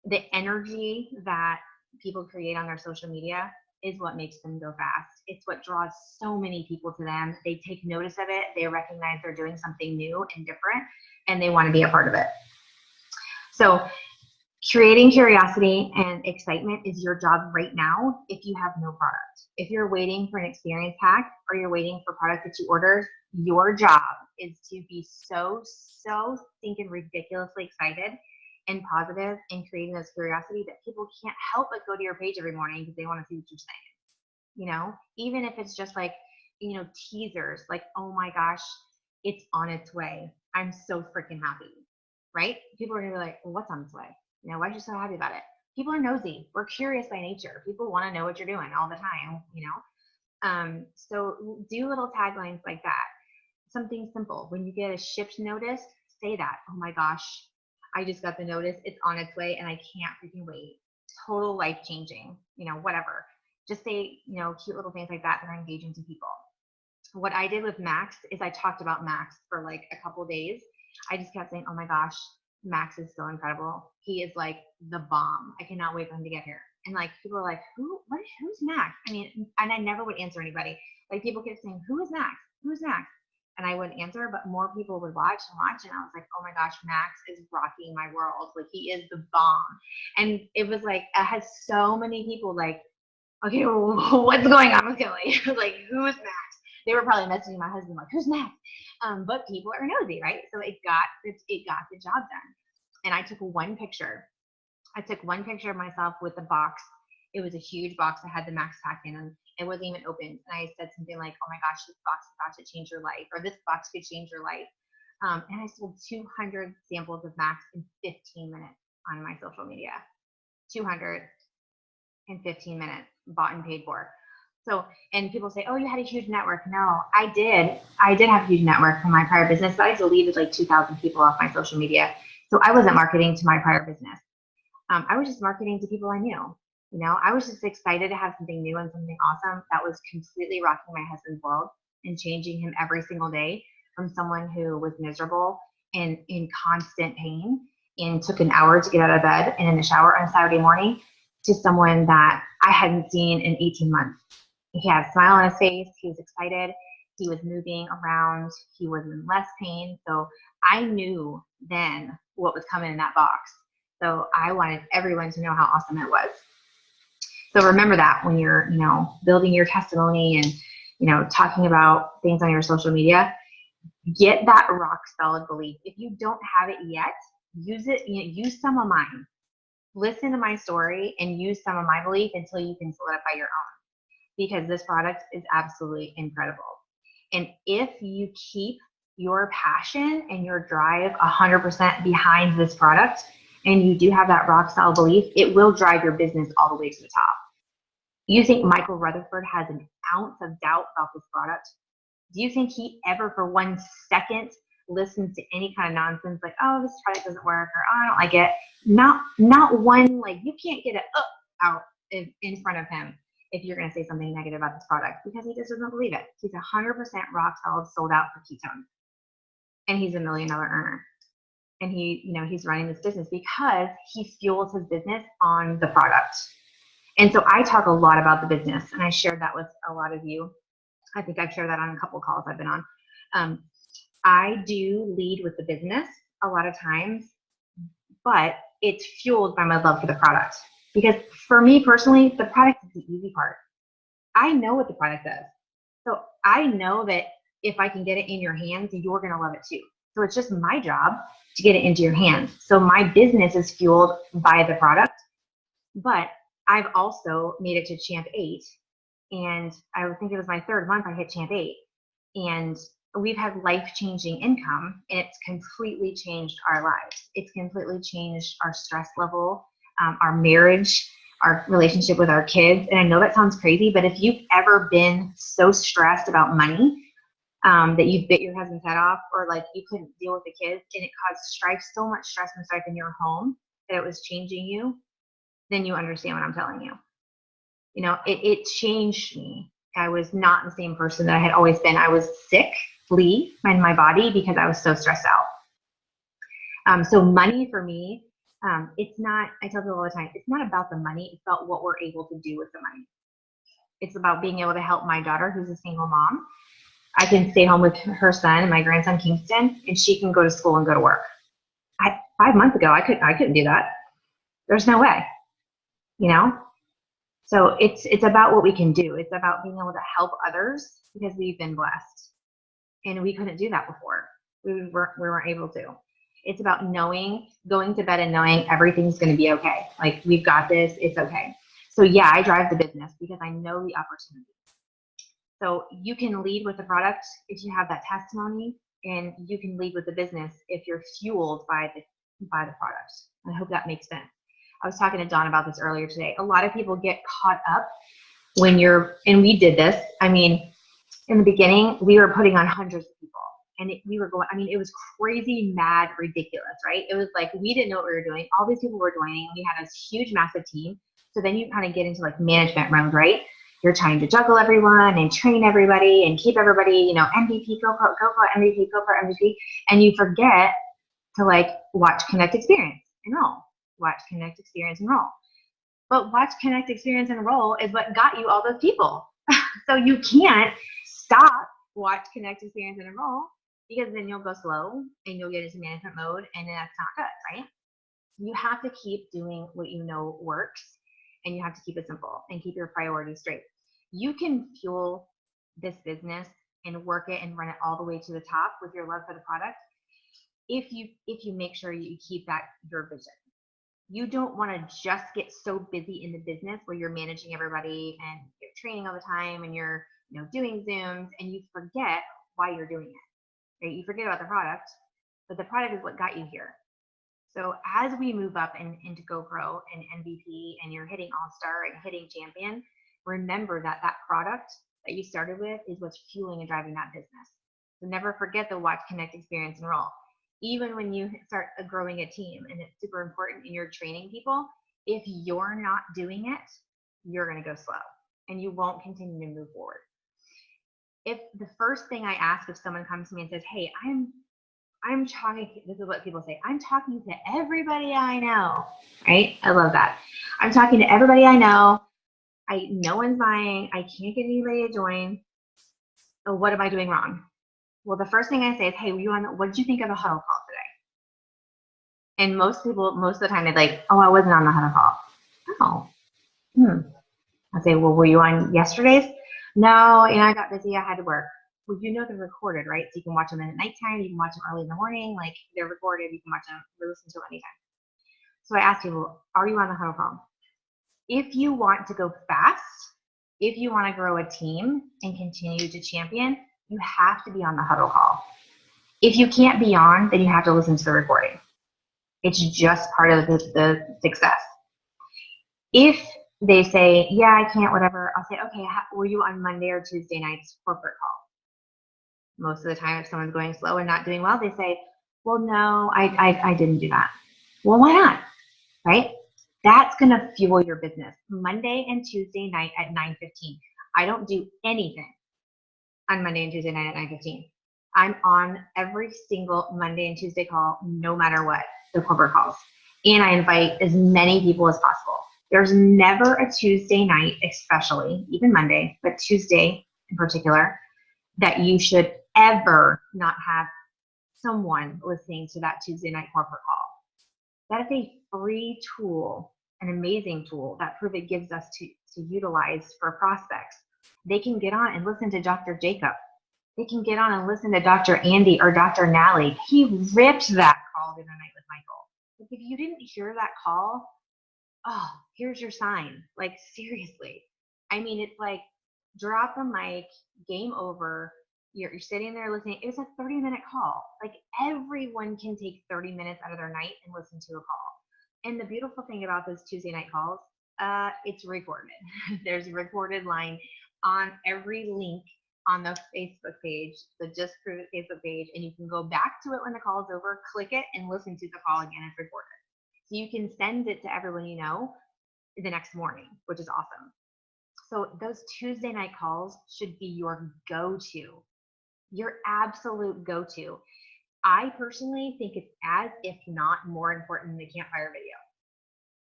The energy that people create on their social media is what makes them go fast. It's what draws so many people to them. They take notice of it. They recognize they're doing something new and different, and they want to be a part of it. So creating curiosity and excitement is your job right now if you have no product. If you're waiting for an experience pack or you're waiting for product that you ordered, your job is to be so stinking ridiculously excited and positive and creating this curiosity that people can't help but go to your page every morning because they want to see what you're saying. Even if it's just like, teasers, like, oh my gosh, it's on its way. I'm so freaking happy, right? People are gonna be like, well, what's on its way? Why are you so happy about it? People are nosy. We're curious by nature. People want to know what you're doing all the time, so do little taglines like that. Something simple. When you get a shipped notice, say that. Oh my gosh, I just got the notice. It's on its way and I can't freaking wait. Total life changing, whatever. Just say, cute little things like that that are engaging to people. What I did with Max is I talked about Max for like a couple days. I just kept saying, oh my gosh, Max is so incredible. He is like the bomb. I cannot wait for him to get here. And like people are like, who's Max? I mean, and I never would answer anybody. Like people kept saying, who is Max? Who's Max? And I wouldn't answer, but more people would watch. And I was like, oh my gosh, Max is rocking my world. Like he is the bomb. And it was like, I had so many people like, okay, what's going on with Kelly? Like, who's Max? They were probably messaging my husband like, who's Max? But people are nosy, right? So it got the job done. And I took one picture. Of myself with the box. It was a huge box that had the Max pack in, and it wasn't even opened. And I said something like, oh my gosh, this box is about to change your life, or this box could change your life. And I sold 200 samples of Max in 15 minutes. on my social media. 215 minutes bought and paid for. So, and people say, oh, you had a huge network. No, I did have a huge network from my prior business, but I deleted like 2,000 people off my social media. So I wasn't marketing to my prior business. I was just marketing to people I knew. You know, I was just excited to have something new and something awesome that was completely rocking my husband's world and changing him every single day from someone who was miserable and in constant pain and took an hour to get out of bed and in the shower on a Saturday morning to someone that I hadn't seen in 18 months. He had a smile on his face. He was excited. He was moving around. He was in less pain. So I knew then what was coming in that box. So I wanted everyone to know how awesome it was. So remember that when you're, you know, building your testimony and, you know, talking about things on your social media, get that rock solid belief. If you don't have it yet, use it, you know, use some of mine. Listen to my story and use some of my belief until you can solidify your own, because this product is absolutely incredible. And if you keep your passion and your drive 100% behind this product, and you do have that rock solid belief, it will drive your business all the way to the top. You think Michael Rutherford has an ounce of doubt about this product? Do you think he ever for 1 second listens to any kind of nonsense like, oh, this product doesn't work, or oh, I don't like it? Not one, like, you can't get it out in front of him if you're going to say something negative about this product, because he just doesn't believe it. He's 100% rock solid sold out for ketones. And he's $1 million earner. And he, you know, he's running this business because he fuels his business on the product. And so I talk a lot about the business, and I shared that with a lot of you. I think I've shared that on a couple of calls I've been on. I do lead with the business a lot of times, but it's fueled by my love for the product. Because for me personally, the product is the easy part. I know what the product does. So I know that if I can get it in your hands, you're going to love it too. So it's just my job to get it into your hands. So my business is fueled by the product, but I've also made it to Champ 8. And I think it was my 3rd month I hit Champ 8. And we've had life-changing income, and it's completely changed our lives. It's completely changed our stress level, our marriage, our relationship with our kids. And I know that sounds crazy, but if you've ever been so stressed about money that you bit your husband's head off, or like you couldn't deal with the kids and it caused strife, so much stress and strife in your home that it was changing you, then you understand what I'm telling you. You know, it changed me. I was not the same person that I had always been. I was sickly in my body because I was so stressed out. So money for me, it's not, I tell people all the time, it's not about the money. It's about what we're able to do with the money. It's about being able to help my daughter, who's a single mom. I can stay home with her son and my grandson, Kingston, and she can go to school and go to work. 5 months ago, I couldn't do that. There's no way, you know? So it's about what we can do. It's about being able to help others because we've been blessed, and we couldn't do that before. We weren't able to. It's about knowing, going to bed and knowing everything's going to be okay. Like, we've got this. It's okay. So yeah, I drive the business because I know the opportunity. So you can lead with the product if you have that testimony, and you can lead with the business if you're fueled by the product. I hope that makes sense. I was talking to Dawn about this earlier today. A lot of people get caught up when and we did this. I mean, in the beginning, we were putting on hundreds of people, and it was crazy, mad, ridiculous, right? It was like, we didn't know what we were doing. All these people were joining. We had a huge, massive team. So then you kind of get into like management mode, right? You're trying to juggle everyone and train everybody and keep everybody, you know, MVP, go for MVP, go for MVP. And you forget to like watch, connect, experience, enroll. Watch, connect, experience, enroll. But watch, connect, experience, enroll is what got you all those people. So you can't stop watch, connect, experience, and enroll, because then you'll go slow and you'll get into management mode, and then that's not good, right? You have to keep doing what you know works, and you have to keep it simple and keep your priorities straight. You can fuel this business and work it and run it all the way to the top with your love for the product if you make sure you keep that your vision. You don't want to just get so busy in the business where you're managing everybody and you're training all the time and you're, you know, doing Zooms, and you forget why you're doing it. Right? You forget about the product, but the product is what got you here. So as we move up into GoPro and MVP and you're hitting All-Star and hitting Champion, remember that that product that you started with is what's fueling and driving that business. So never forget the watch, connect, experience, enroll. Even when you start growing a team, and it's super important and you're training people, if you're not doing it, you're going to go slow and you won't continue to move forward. If the first thing I ask if someone comes to me and says, hey, I'm talking, this is what people say, I'm talking to everybody I know, right? I love that. I'm talking to everybody I know. No one's buying. I can't get anybody to join. Oh, what am I doing wrong? Well, the first thing I say is, hey, what did you think of the huddle call today? And most people, most of the time, they're like, oh, I wasn't on the huddle call. Oh, I say, well, were you on yesterday's? No, I got busy. I had to work. Well, they're recorded, right? So you can watch them at nighttime. You can watch them early in the morning. Like, they're recorded. You can watch them or listen to them anytime. So I asked people, are you on the huddle call? If you want to go fast, if you want to grow a team and continue to champion, you have to be on the huddle call. If you can't be on, then you have to listen to the recording. It's just part of the success. If they say, yeah, I can't, whatever, I'll say, okay, were you on Monday or Tuesday night's corporate call? Most of the time, if someone's going slow and not doing well, they say, well, no, I didn't do that. Well, why not, right? That's going to fuel your business. Monday and Tuesday night at 9:15. I don't do anything on Monday and Tuesday night at 9:15. I'm on every single Monday and Tuesday call, no matter what, the corporate calls. And I invite as many people as possible. There's never a Tuesday night, especially, even Monday, but Tuesday in particular, that you should ever not have someone listening to that Tuesday night corporate call. That is a free tool, an amazing tool that Pruvit gives us to utilize for prospects. They can get on and listen to Dr. Jacob. They can get on and listen to Dr. Andy or Dr. Nally. He ripped that call the other night with Michael. Like, if you didn't hear that call, oh, here's your sign. Like, seriously. I mean, it's like, drop the mic, game over. You're sitting there listening. It was a 30-minute call. Like, everyone can take 30 minutes out of their night and listen to a call. And the beautiful thing about those Tuesday night calls, it's recorded. There's a recorded line on every link on the Facebook page, the Just Pruvit Facebook page, and you can go back to it when the call is over, click it, and listen to the call again. It's recorded. So you can send it to everyone you know the next morning, which is awesome. So those Tuesday night calls should be your go-to, your absolute go-to. I personally think it's as, if not more important than the campfire video.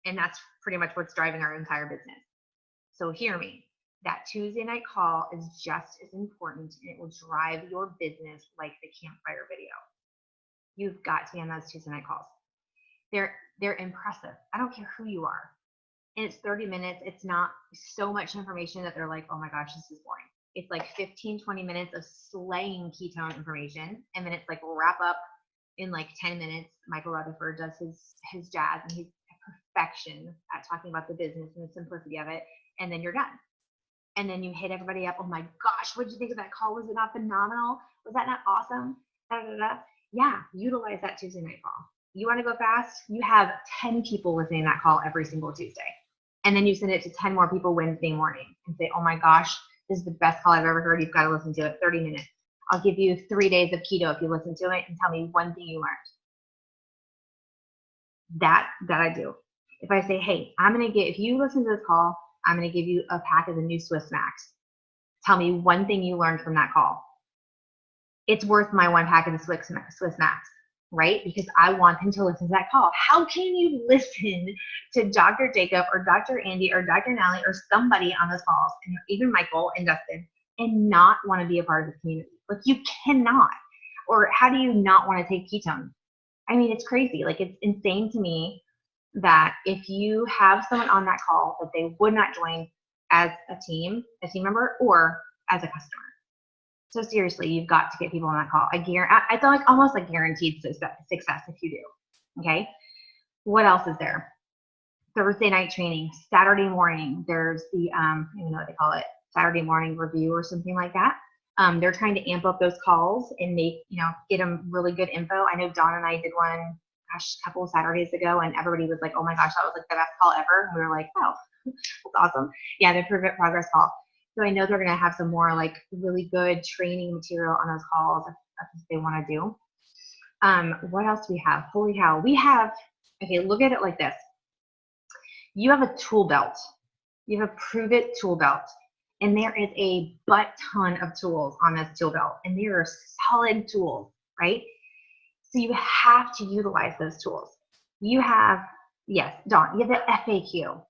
And that's pretty much what's driving our entire business. So hear me, that Tuesday night call is just as important, and it will drive your business like the campfire video. You've got to be on those Tuesday night calls. They're impressive. I don't care who you are. And it's 30 minutes. It's not so much information that they're like, oh my gosh, this is boring. It's like 15, 20 minutes of slaying ketone information. And then it's like wrap up in like 10 minutes. Michael Rutherford does his jazz, and he's perfection at talking about the business and the simplicity of it. And then you're done. And then you hit everybody up. Oh my gosh, what did you think of that call? Was it not phenomenal? Was that not awesome? Da, da, da. Yeah, utilize that Tuesday night call. You want to go fast? You have 10 people listening to that call every single Tuesday. And then you send it to 10 more people Wednesday morning and say, oh my gosh, this is the best call I've ever heard. You've got to listen to it. 30 minutes. I'll give you 3 days of keto if you listen to it and tell me one thing you learned. That I do. If I say, hey, if you listen to this call, I'm going to give you a pack of the new Swiss Max. Tell me one thing you learned from that call. It's worth my one pack of the Swiss Max, right? Because I want them to listen to that call. How can you listen to Dr. Jacob or Dr. Andy or Dr. Nally or somebody on those calls, and even Michael and Dustin, and not want to be a part of the community? Like, you cannot. Or how do you not want to take ketone? I mean, it's crazy. Like, it's insane to me that if you have someone on that call that they would not join as a team member, or as a customer. So seriously, you've got to get people on that call. I feel like almost like guaranteed success if you do. Okay. What else is there? Thursday night training, Saturday morning. There's the I don't know what they call it, Saturday morning review or something like that. They're trying to amp up those calls and get them really good info. I know Dawn and I did one gosh, a couple of Saturdays ago, and everybody was like, oh my gosh, that was like the best call ever. And we were like, oh, that's awesome. Yeah, the Prove It Progress call. So I know they're going to have some more like really good training material on those calls if that's what they want to do. What else do we have? Holy cow. We have, okay, look at it like this. You have a tool belt. You have a Prove It tool belt. And there is a butt ton of tools on this tool belt. And they are solid tools, right? So you have to utilize those tools. You have, yes, Dawn, you have the FAQ.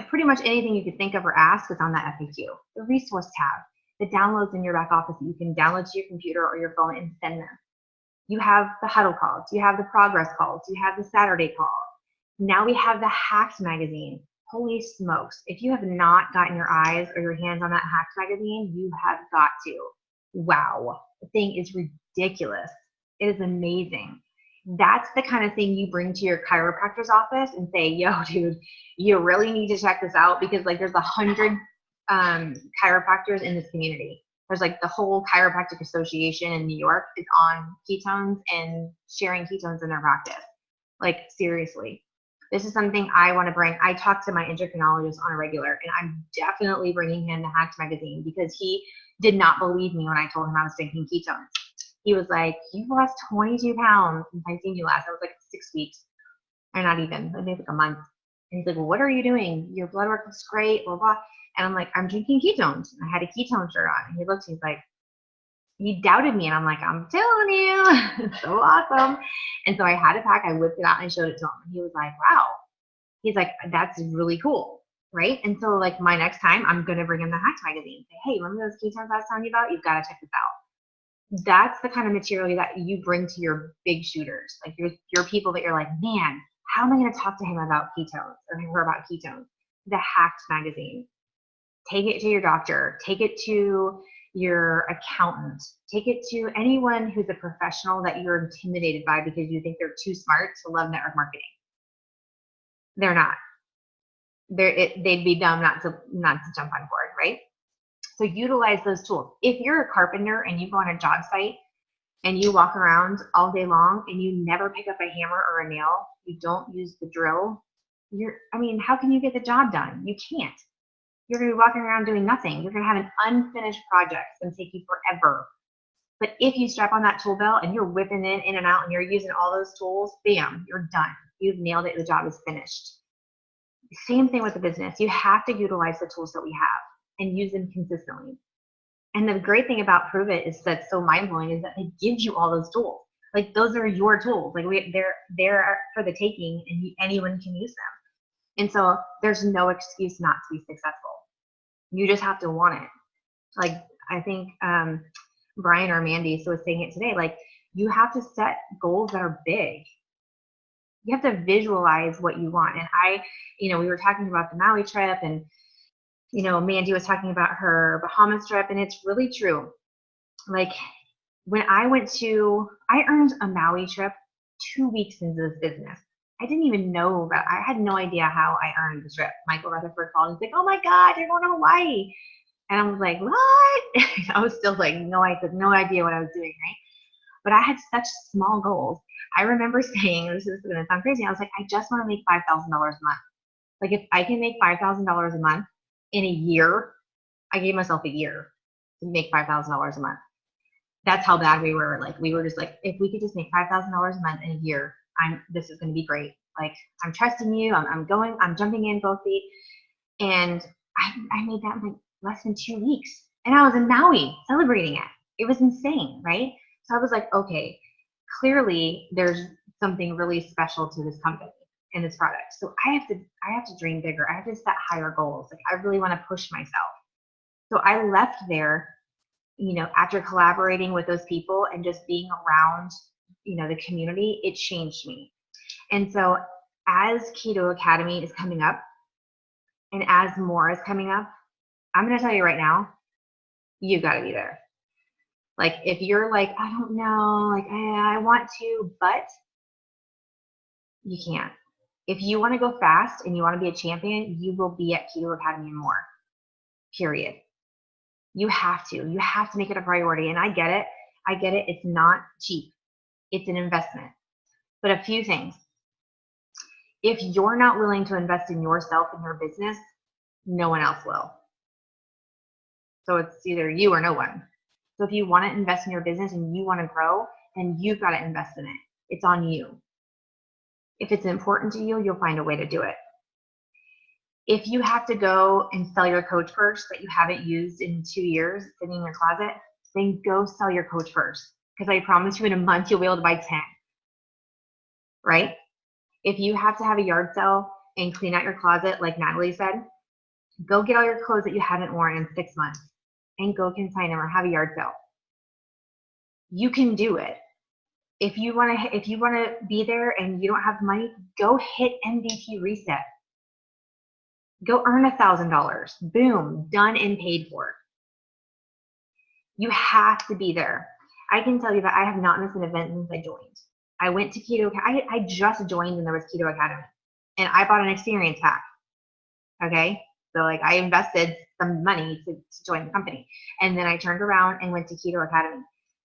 Pretty much anything you could think of or ask is on that FAQ. The resource tab, the downloads in your back office that you can download to your computer or your phone and send them. You have the huddle calls, you have the progress calls, you have the Saturday call. Now we have the Hacks magazine. Holy smokes. If you have not gotten your eyes or your hands on that Hacks magazine, you have got to. Wow. The thing is ridiculous. It is amazing. That's the kind of thing you bring to your chiropractor's office and say, yo, dude, you really need to check this out because like there's 100 chiropractors in this community. There's like the whole chiropractic association in New York is on ketones and sharing ketones in their practice. Like seriously, this is something I want to bring. I talk to my endocrinologist on a regular, and I'm definitely bringing him the Hacks magazine because he did not believe me when I told him I was drinking ketones. He was like, you've lost 22 pounds since I seen you last. I was like 6 weeks, or not even, maybe like a month. And he's like, well, what are you doing? Your blood work looks great, blah, blah. And I'm like, I'm drinking ketones. I had a ketone shirt on. And he looked, he's like, he doubted me. And I'm like, I'm telling you, it's so awesome. And so I had a pack. I whipped it out and I showed it to him. And he was like, wow. He's like, that's really cool. Right. And so like my next time, I'm going to bring him the Hacks magazine. Say, hey, remember those ketones I was telling you about? You've got to check this out. That's the kind of material that you bring to your big shooters. Like your people that you're like, man, how am I going to talk to him about ketones or her about ketones? The Hacks magazine. Take it to your doctor. Take it to your accountant. Take it to anyone who's a professional that you're intimidated by because you think they're too smart to love network marketing. They're not. They'd be dumb not to jump on board, right? So utilize those tools. If you're a carpenter and you go on a job site and you walk around all day long and you never pick up a hammer or a nail, you don't use the drill, how can you get the job done? You can't. You're going to be walking around doing nothing. You're going to have an unfinished project. It's going to take you forever. But if you strap on that tool belt and you're whipping it in and out and you're using all those tools, bam, you're done. You've nailed it. The job is finished. Same thing with the business. You have to utilize the tools that we have and use them consistently. And the great thing about Prove It is that's so mind-blowing is that it gives you all those tools. Like those are your tools. Like they're for the taking and anyone can use them. And so there's no excuse not to be successful. You just have to want it. Like I think Brian or Mandy was saying it today, like you have to set goals that are big. You have to visualize what you want. And we were talking about the Maui trip and, Mandy was talking about her Bahamas trip, and it's really true. Like when I earned a Maui trip 2 weeks into this business. I didn't even know that. I had no idea how I earned the trip. Michael Rutherford called and was like, oh my God, you're going to Hawaii. And I was like, what? I was still like, no idea what I was doing, right? But I had such small goals. I remember saying, this is going to sound crazy. I was like, I just want to make $5,000 a month. Like if I can make $5,000 a month in a year, I gave myself a year to make $5,000 a month. That's how bad we were. Like we were just like, if we could just make $5,000 a month in a year, this is going to be great. Like I'm trusting you. I'm jumping in both feet. And I made that in like less than 2 weeks. And I was in Maui celebrating it. It was insane, right? So I was like, okay, clearly there's something really special to this company and this product. So I have to dream bigger. I have to set higher goals. Like I really want to push myself. So I left there, after collaborating with those people and just being around, the community, it changed me. And so as Keto Academy is coming up and as more is coming up, I'm going to tell you right now, you've got to be there. Like if you're like, I don't know, like I want to, but you can't. If you want to go fast and you want to be a champion, you will be at Keto Academy and more, period. You have to make it a priority. And I get it. It's not cheap. It's an investment. But a few things. If you're not willing to invest in yourself and your business, no one else will. So it's either you or no one. So if you want to invest in your business and you want to grow, then you've got to invest in it. It's on you. If it's important to you, you'll find a way to do it. If you have to go and sell your Coach purse that you haven't used in 2 years sitting in your closet, then go sell your Coach purse. Because I promise you in a month, you'll be able to buy 10, right? If you have to have a yard sale and clean out your closet, like Natalie said, go get all your clothes that you haven't worn in 6 months and go consign them or have a yard sale. You can do it. If you want to be there and you don't have money, go hit MVP reset. Go earn $1,000. Boom, done and paid for. You have to be there. I can tell you that I have not missed an event since I joined. I went to Keto. I just joined when there was Keto Academy, and I bought an experience pack. Okay, so like I invested some money to join the company, and then I turned around and went to Keto Academy.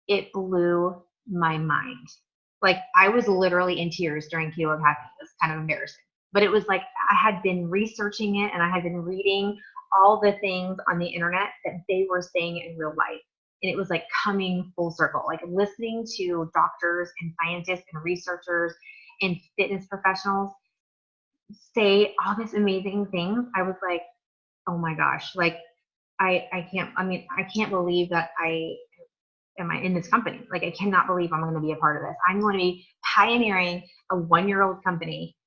It blew my mind. Like I was literally in tears during Keto Academy. It was kind of embarrassing. But it was like I had been researching it and I had been reading all the things on the internet that they were saying in real life. And it was like coming full circle, like listening to doctors and scientists and researchers and fitness professionals say all these amazing things. I was like, oh my gosh, like I can't believe that I am in this company. Like I cannot believe I'm going to be a part of this. I'm going to be pioneering a 1-year-old company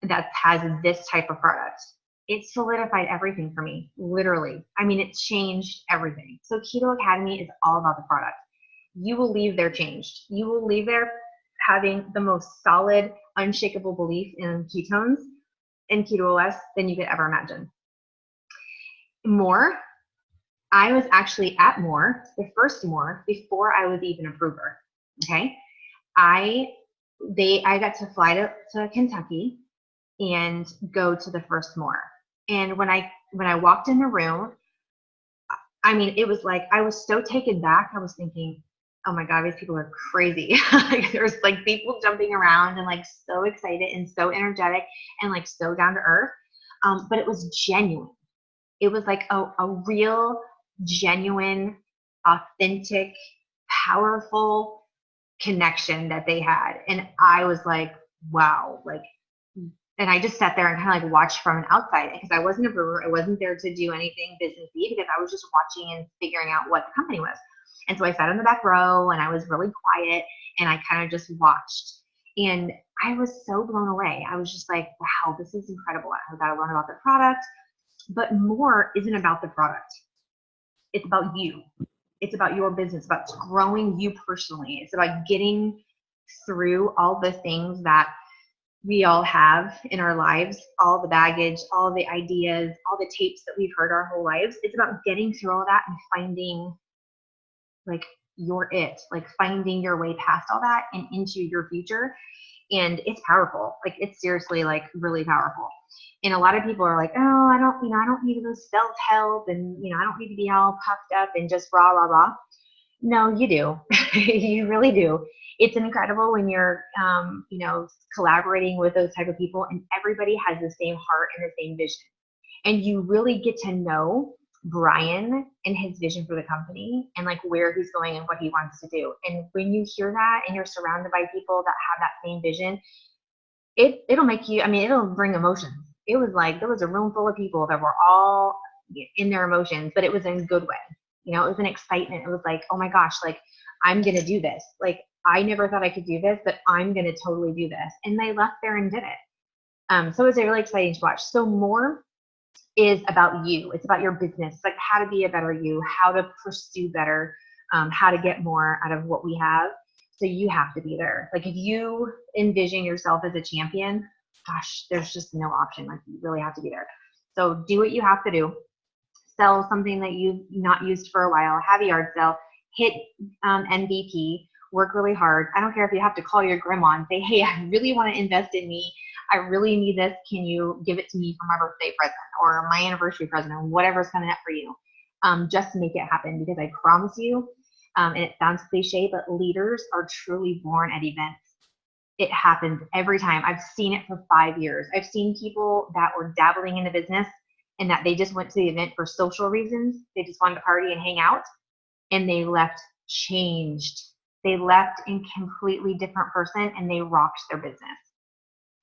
that has this type of product. It solidified everything for me, literally. I mean, it changed everything. So Keto Academy is all about the product. You will leave there changed. You will leave there having the most solid, unshakable belief in ketones and Keto OS than you could ever imagine. More, I was actually at More, the first More, before I was even a prover. Okay, I got to fly to Kentucky and go to the first More. And when I walked in the room, I mean, it was like I was so taken back. I was thinking, oh my God, these people are crazy. Like there's like people jumping around and like so excited and so energetic and like so down to earth. But it was genuine. It was like a real, genuine, authentic, powerful connection that they had. And I was like, wow, like, and I just sat there and kind of like watched from an outside because I wasn't a brewer. I wasn't there to do anything businessy because I was just watching and figuring out what the company was. And so I sat in the back row and I was really quiet and I kind of just watched. And I was so blown away. I was just like, wow, this is incredible. I got to learn about the product. But More isn't about the product. It's about you. It's about your business, about growing you personally. It's about getting through all the things that we all have in our lives, all the baggage, all the ideas, all the tapes that we've heard our whole lives. It's about getting through all that and finding like like finding your way past all that and into your future. And it's powerful. Like it's seriously like really powerful. And a lot of people are like, oh, I don't need this self-help and, I don't need to be all puffed up and just rah, rah, rah. No, you do. You really do. It's incredible when you're, collaborating with those type of people and everybody has the same heart and the same vision. And you really get to know Brian and his vision for the company and like where he's going and what he wants to do. And when you hear that and you're surrounded by people that have that same vision, it'll make you, it'll bring emotions. It was like, there was a room full of people that were all in their emotions, but it was in a good way. It was an excitement. It was like, oh my gosh, like I'm going to do this. Like I never thought I could do this, but I'm going to totally do this. And they left there and did it. So it was really exciting to watch. So More is about you. It's about your business, like how to be a better you, how to pursue better, how to get more out of what we have. So you have to be there. Like if you envision yourself as a champion, gosh, there's just no option. Like you really have to be there. So do what you have to do. Sell something that you've not used for a while, have a yard sale, hit MVP, work really hard. I don't care if you have to call your grandma and say, hey, I really want to invest in me. I really need this. Can you give it to me for my birthday present or my anniversary present or whatever's coming up for you? Just to make it happen, because I promise you, and it sounds cliche, but leaders are truly born at events. It happens every time. I've seen it for 5 years. I've seen people that were dabbling in the business and that they just went to the event for social reasons. They just wanted to party and hang out, and they left changed. They left a completely different person, and they rocked their business.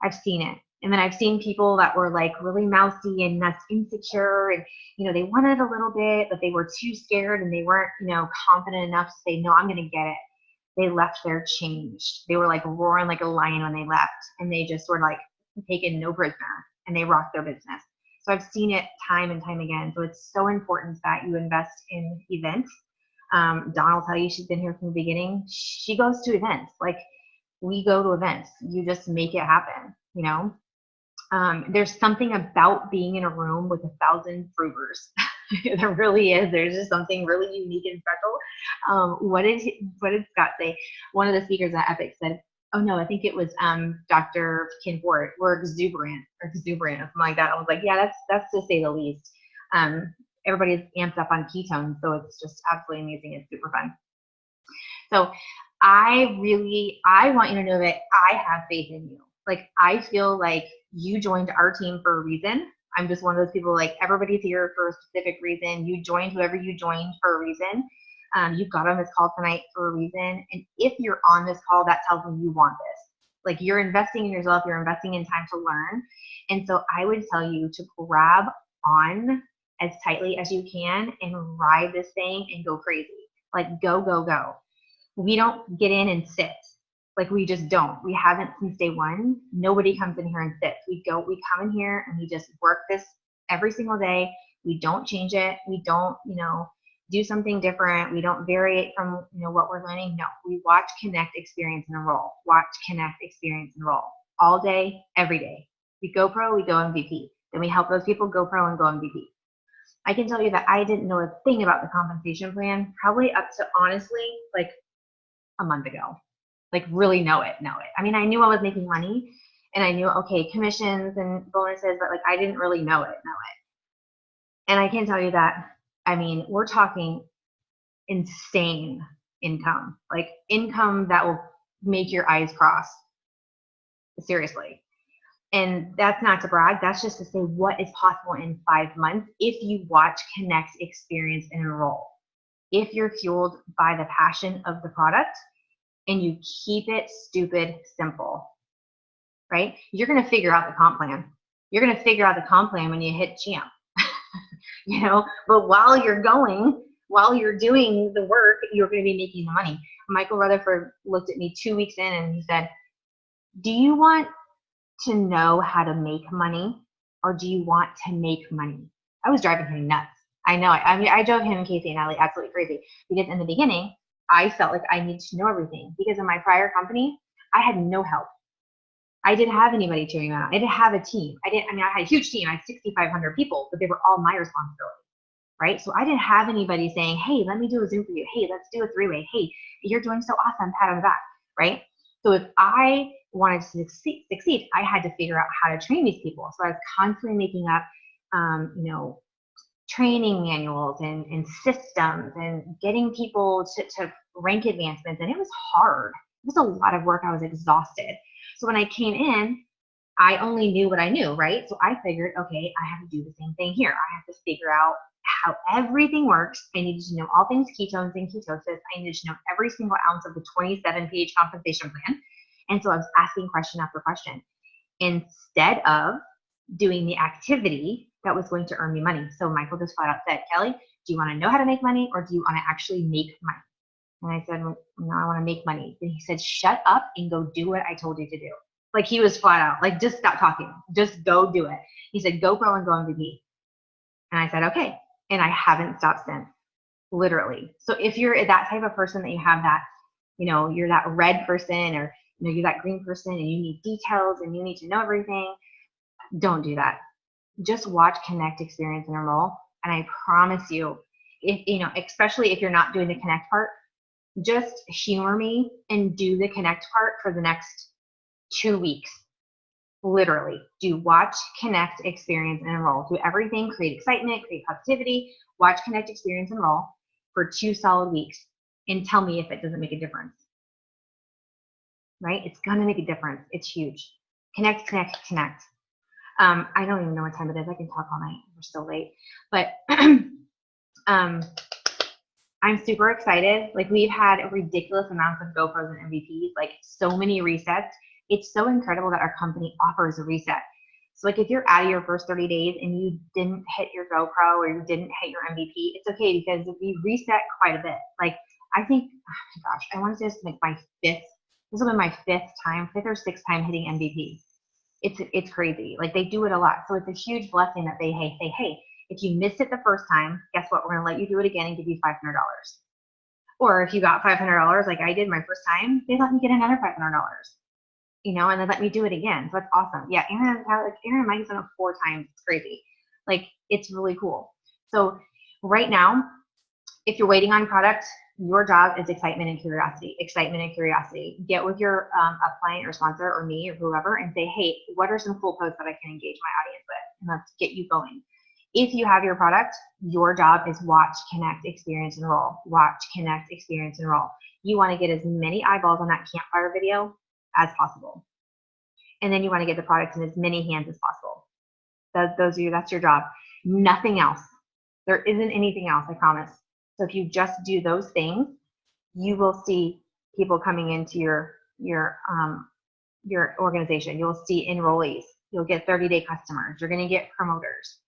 I've seen it. And then I've seen people that were like really mousy and that's insecure, and they wanted a little bit, but they were too scared and they weren't confident enough to say, no, I'm going to get it. They left there changed. They were like roaring like a lion when they left, and they just were like taken no prisoner, and they rocked their business. So I've seen it time and time again. So it's so important that you invest in events. Dawn will tell you, she's been here from the beginning. She goes to events. Like, we go to events. You just make it happen, There's something about being in a room with 1,000 provers. There really is. There's just something really unique and special. What did Scott say? One of the speakers at Epic said, oh no, I think it was Dr. Ken Ford, we're exuberant or something like that. I was like, yeah, that's to say the least. Everybody's amped up on ketones, so it's just absolutely amazing. It's super fun. So I want you to know that I have faith in you. Like, I feel like you joined our team for a reason. I'm just one of those people, like, everybody's here for a specific reason. You joined whoever you joined for a reason. You got on this call tonight for a reason. And if you're on this call, that tells me you want this. Like, you're investing in yourself, you're investing in time to learn. And so I would tell you to grab on as tightly as you can and ride this thing and go crazy. Like, go, go, go. We don't get in and sit. Like, we just don't. We haven't since day one. Nobody comes in here and sits. We come in here and we just work this every single day. We don't change it. We don't, do something different. We don't vary it from, what we're learning. No, we watch, connect, experience, and enroll. Watch, connect, experience, enroll. All day, every day. We go pro, we go MVP. Then we help those people go pro and go MVP. I can tell you that I didn't know a thing about the compensation plan, probably up to, honestly, like a month ago. Like, really know it. I mean, I knew I was making money, and I knew, okay, commissions and bonuses, but like, I didn't really know it. And I can tell you that, I mean, we're talking insane income, like income that will make your eyes cross. Seriously. And that's not to brag. That's just to say what is possible in 5 months if you watch, connect, experience, and enroll. If you're fueled by the passion of the product and you keep it stupid simple, right? You're going to figure out the comp plan. You're going to figure out the comp plan when you hit champ, but while you're doing the work, you're going to be making the money. Michael Rutherford looked at me 2 weeks in and he said, do you want to know how to make money, or do you want to make money? I was driving him nuts. I know. I mean, I drove him and Casey and Allie absolutely crazy, because in the beginning, I felt like I needed to know everything, because in my prior company, I had no help. I didn't have anybody cheering me on. I didn't have a team. I had a huge team. I had 6,500 people, but they were all my responsibility, right? So I didn't have anybody saying, hey, let me do a Zoom for you. Hey, let's do a 3-way. Hey, you're doing so awesome, pat on the back, right? So if I wanted to succeed, I had to figure out how to train these people. So I was constantly making up, training manuals and systems and getting people to rank advancements. And it was hard. It was a lot of work. I was exhausted. So when I came in, I only knew what I knew, right? So I figured, okay, I have to do the same thing here. I have to figure out how everything works. I needed to know all things ketones and ketosis. I needed to know every single ounce of the 27-page compensation plan. And so I was asking question after question instead of doing the activity that was going to earn me money. So Michael just flat out said, Kelly, do you want to know how to make money, or do you want to actually make money? And I said, no, I want to make money. And he said, shut up and go do what I told you to do. Like, he was flat out, like, just stop talking. Just go do it. He said, go pro and go MVP. And I said, okay. And I haven't stopped since, literally. So if you're that type of person that you have that, you're that red person, or, you're that green person and you need details and you need to know everything, don't do that. Just watch, connect, experience, and enroll. And I promise you, if, especially if you're not doing the connect part, just humor me and do the connect part for the next 2 weeks. Literally, do watch, connect, experience, and enroll. Do everything, create excitement, create positivity, watch, connect, experience, enroll for 2 solid weeks, and tell me if it doesn't make a difference. right? It's going to make a difference. It's huge. Connect, connect, connect. I don't even know what time it is. I can talk all night. We're still late. But I'm super excited. Like, we've had ridiculous amounts of GoPros and MVPs, like so many resets. It's so incredible that our company offers a reset. So like, if you're out of your first 30 days and you didn't hit your GoPro or you didn't hit your MVP, it's okay, because we reset quite a bit. Like, I think, oh my gosh, I want to say this is like my fifth, this will be my fifth or sixth time hitting MVP. It's crazy. Like, they do it a lot. So it's a huge blessing that they say, hey, if you missed it the first time, guess what? We're going to let you do it again and give you $500. Or if you got $500, like I did my first time, they let me get another $500. You know, and they let me do it again. So it's awesome. Yeah, Aaron and Mike has done it 4 times. It's crazy. Like, it's really cool. So right now, if you're waiting on product, your job is excitement and curiosity. Excitement and curiosity. Get with your client or sponsor or me or whoever and say, hey, what are some cool posts that I can engage my audience with? And let's get you going. If you have your product, your job is watch, connect, experience, enroll. Watch, connect, experience, enroll. You want to get as many eyeballs on that campfire video as possible. And then you want to get the product in as many hands as possible. That's your job. Nothing else. There isn't anything else, I promise. So if you just do those things, you will see people coming into your organization. You'll see enrollees. You'll get 30-day customers. You're going to get promoters,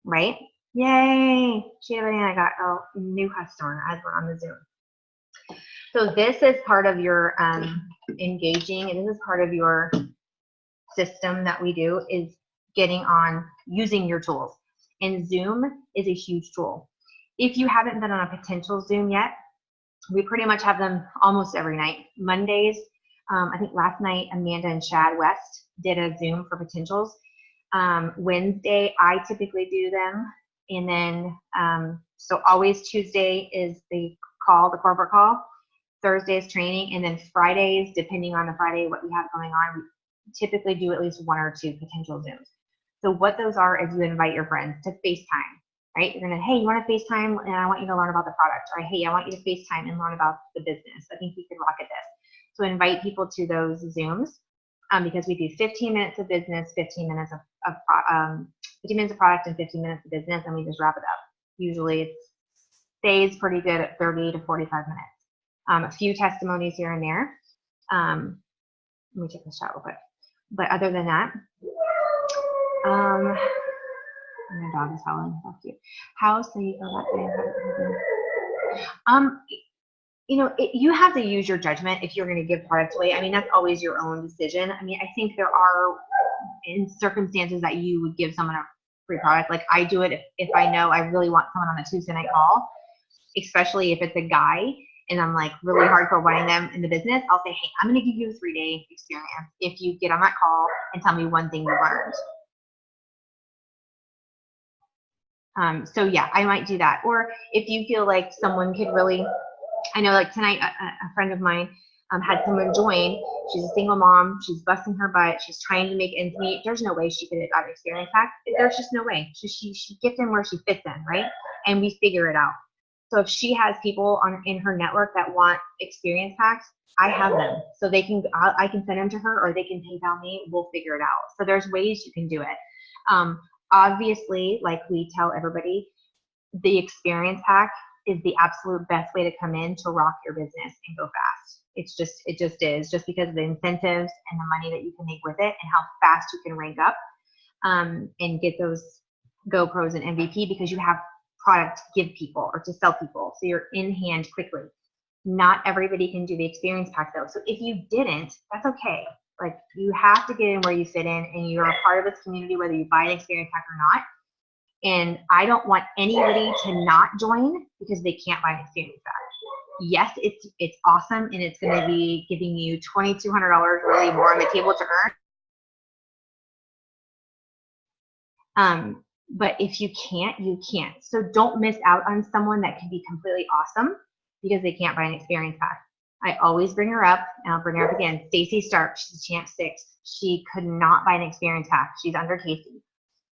right? Yay! Sheila and I got a new customer as we're on the Zoom. So this is part of your engaging, and this is part of your system that we do, is getting on using your tools. And Zoom is a huge tool. If you haven't been on a potential Zoom yet, we pretty much have them almost every night. Mondays, I think last night, Amanda and Chad West did a Zoom for potentials. Wednesday, I typically do them. And then, so always Tuesday is the call, the corporate call. Thursday is training. And then Fridays, depending on the Friday, what we have going on, we typically do at least 1 or 2 potential Zooms. So what those are is you invite your friends to FaceTime. Right? You're gonna, hey, you want to FaceTime and I want you to learn about the product, or hey, I want you to FaceTime and learn about the business. I think you can rock at this. So invite people to those Zooms because we do 15 minutes of business, 15 minutes of 15 minutes of product and 15 minutes of business, and we just wrap it up. Usually it stays pretty good at 30 to 45 minutes. A few testimonies here and there. Let me check this out real quick. But other than that, my dog is howling. That's cute. How so you go that way? You know, you have to use your judgment if you're going to give product away. I mean, that's always your own decision. I mean, I think there are in circumstances that you would give someone a free product. Like I do it if I know I really want someone on a Tuesday night call, especially if it's a guy and I'm like really hardcore wanting them in the business. I'll say, hey, I'm going to give you a 3-day experience if you get on that call and tell me one thing you learned. So yeah, I might do that. Or if you feel like someone could really, I know like tonight, a friend of mine had someone join. She's a single mom. She's busting her butt. She's trying to make ends meet. There's no way she could have got an experience pack. There's just no way. She gets in where she fits in, right? And we figure it out. So if she has people in her network that want experience packs, I have them. So they can, I can send them to her or they can PayPal me. We'll figure it out. So there's ways you can do it. Obviously, like we tell everybody, the experience pack is the absolute best way to come in to rock your business and go fast. It just is, just because of the incentives and the money that you can make with it and how fast you can rank up and get those GoPros and MVP because you have product to give people or to sell people. So you're in hand quickly. Not everybody can do the experience pack though. So if you didn't, that's okay. Like you have to get in where you fit in and you're a part of this community, whether you buy an experience pack or not. And I don't want anybody to not join because they can't buy an experience pack. Yes, it's awesome and it's going to be giving you $2,200 really more on the table to earn. But if you can't, you can't. So don't miss out on someone that could be completely awesome because they can't buy an experience pack. I always bring her up, and I'll bring her up again. Stacy Stark, she's Champ 6. She could not buy an experience pack. She's under Casey.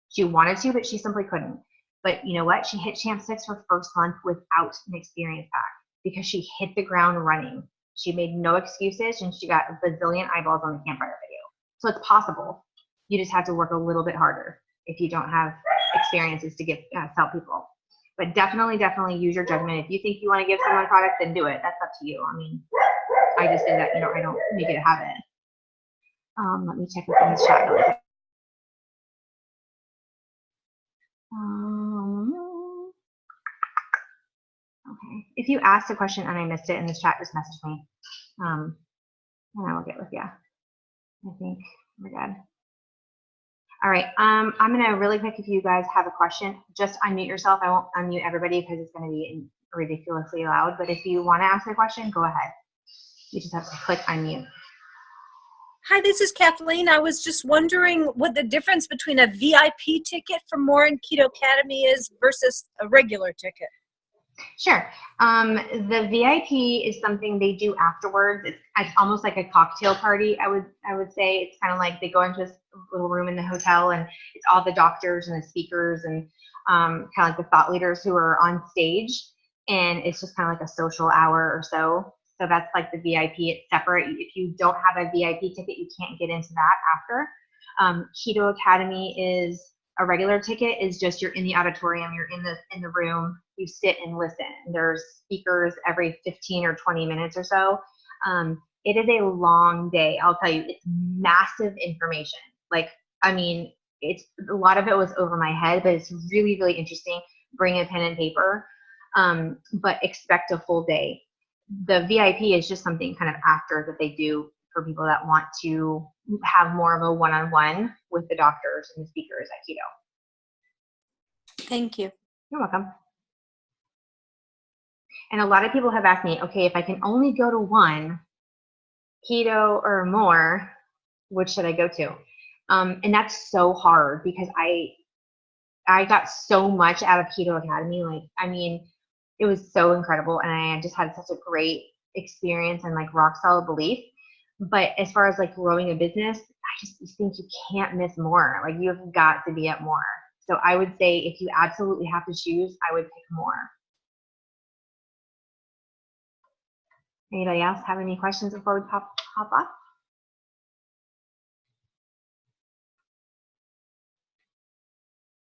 She wanted to, but she simply couldn't. But you know what? She hit Champ 6 her first month without an experience pack because she hit the ground running. She made no excuses, and she got a bazillion eyeballs on the campfire video. So it's possible. You just have to work a little bit harder if you don't have experiences to give tell people. But definitely use your judgment. If you think you want to give someone a product, then do it. That's up to you. I mean, I just did that. You know, I don't make it a habit. Let me check what's in this chat really quick. Okay. If you asked a question and I missed it in this chat, just message me, and I will get with you. I think we're good. All right. I'm gonna really quick. If you guys have a question, just unmute yourself. I won't unmute everybody because it's gonna be ridiculously loud. But if you want to ask a question, go ahead. You just have to click unmute. Hi, this is Kathleen. I was just wondering what the difference between a VIP ticket for More in Keto Academy is versus a regular ticket. Sure. The VIP is something they do afterwards. It's almost like a cocktail party. I would say it's kind of like they go into a little room in the hotel, and it's all the doctors and the speakers and kind of like the thought leaders who are on stage, and it's just kind of like a social hour or so. So that's like the VIP. It's separate. If you don't have a VIP ticket, you can't get into that after. Keto Academy is a regular ticket. Is just you're in the auditorium, you're in the room, you sit and listen. There's speakers every 15 or 20 minutes or so. It is a long day. I'll tell you, it's massive information. Like, I mean, it's a lot of it was over my head, but it's really, really interesting. Bring a pen and paper, but expect a full day. The VIP is just something kind of after that they do for people that want to have more of a one-on-one with the doctors and the speakers at Keto. Thank you. You're welcome. And a lot of people have asked me, okay, if I can only go to one, Keto or More, which should I go to? And that's so hard because I got so much out of Keto Academy. Like, I mean, it was so incredible, and I just had such a great experience and like rock solid belief. But as far as like growing a business, I just think you can't miss More. Like, you've got to be at More. So I would say if you absolutely have to choose, I would pick More. Anybody else have any questions before we hop off?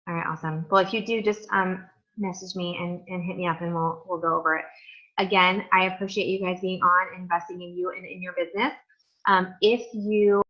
All right, awesome. Well, if you do, just message me and hit me up, and we'll go over it. Again, I appreciate you guys being on, investing in you and in your business. If you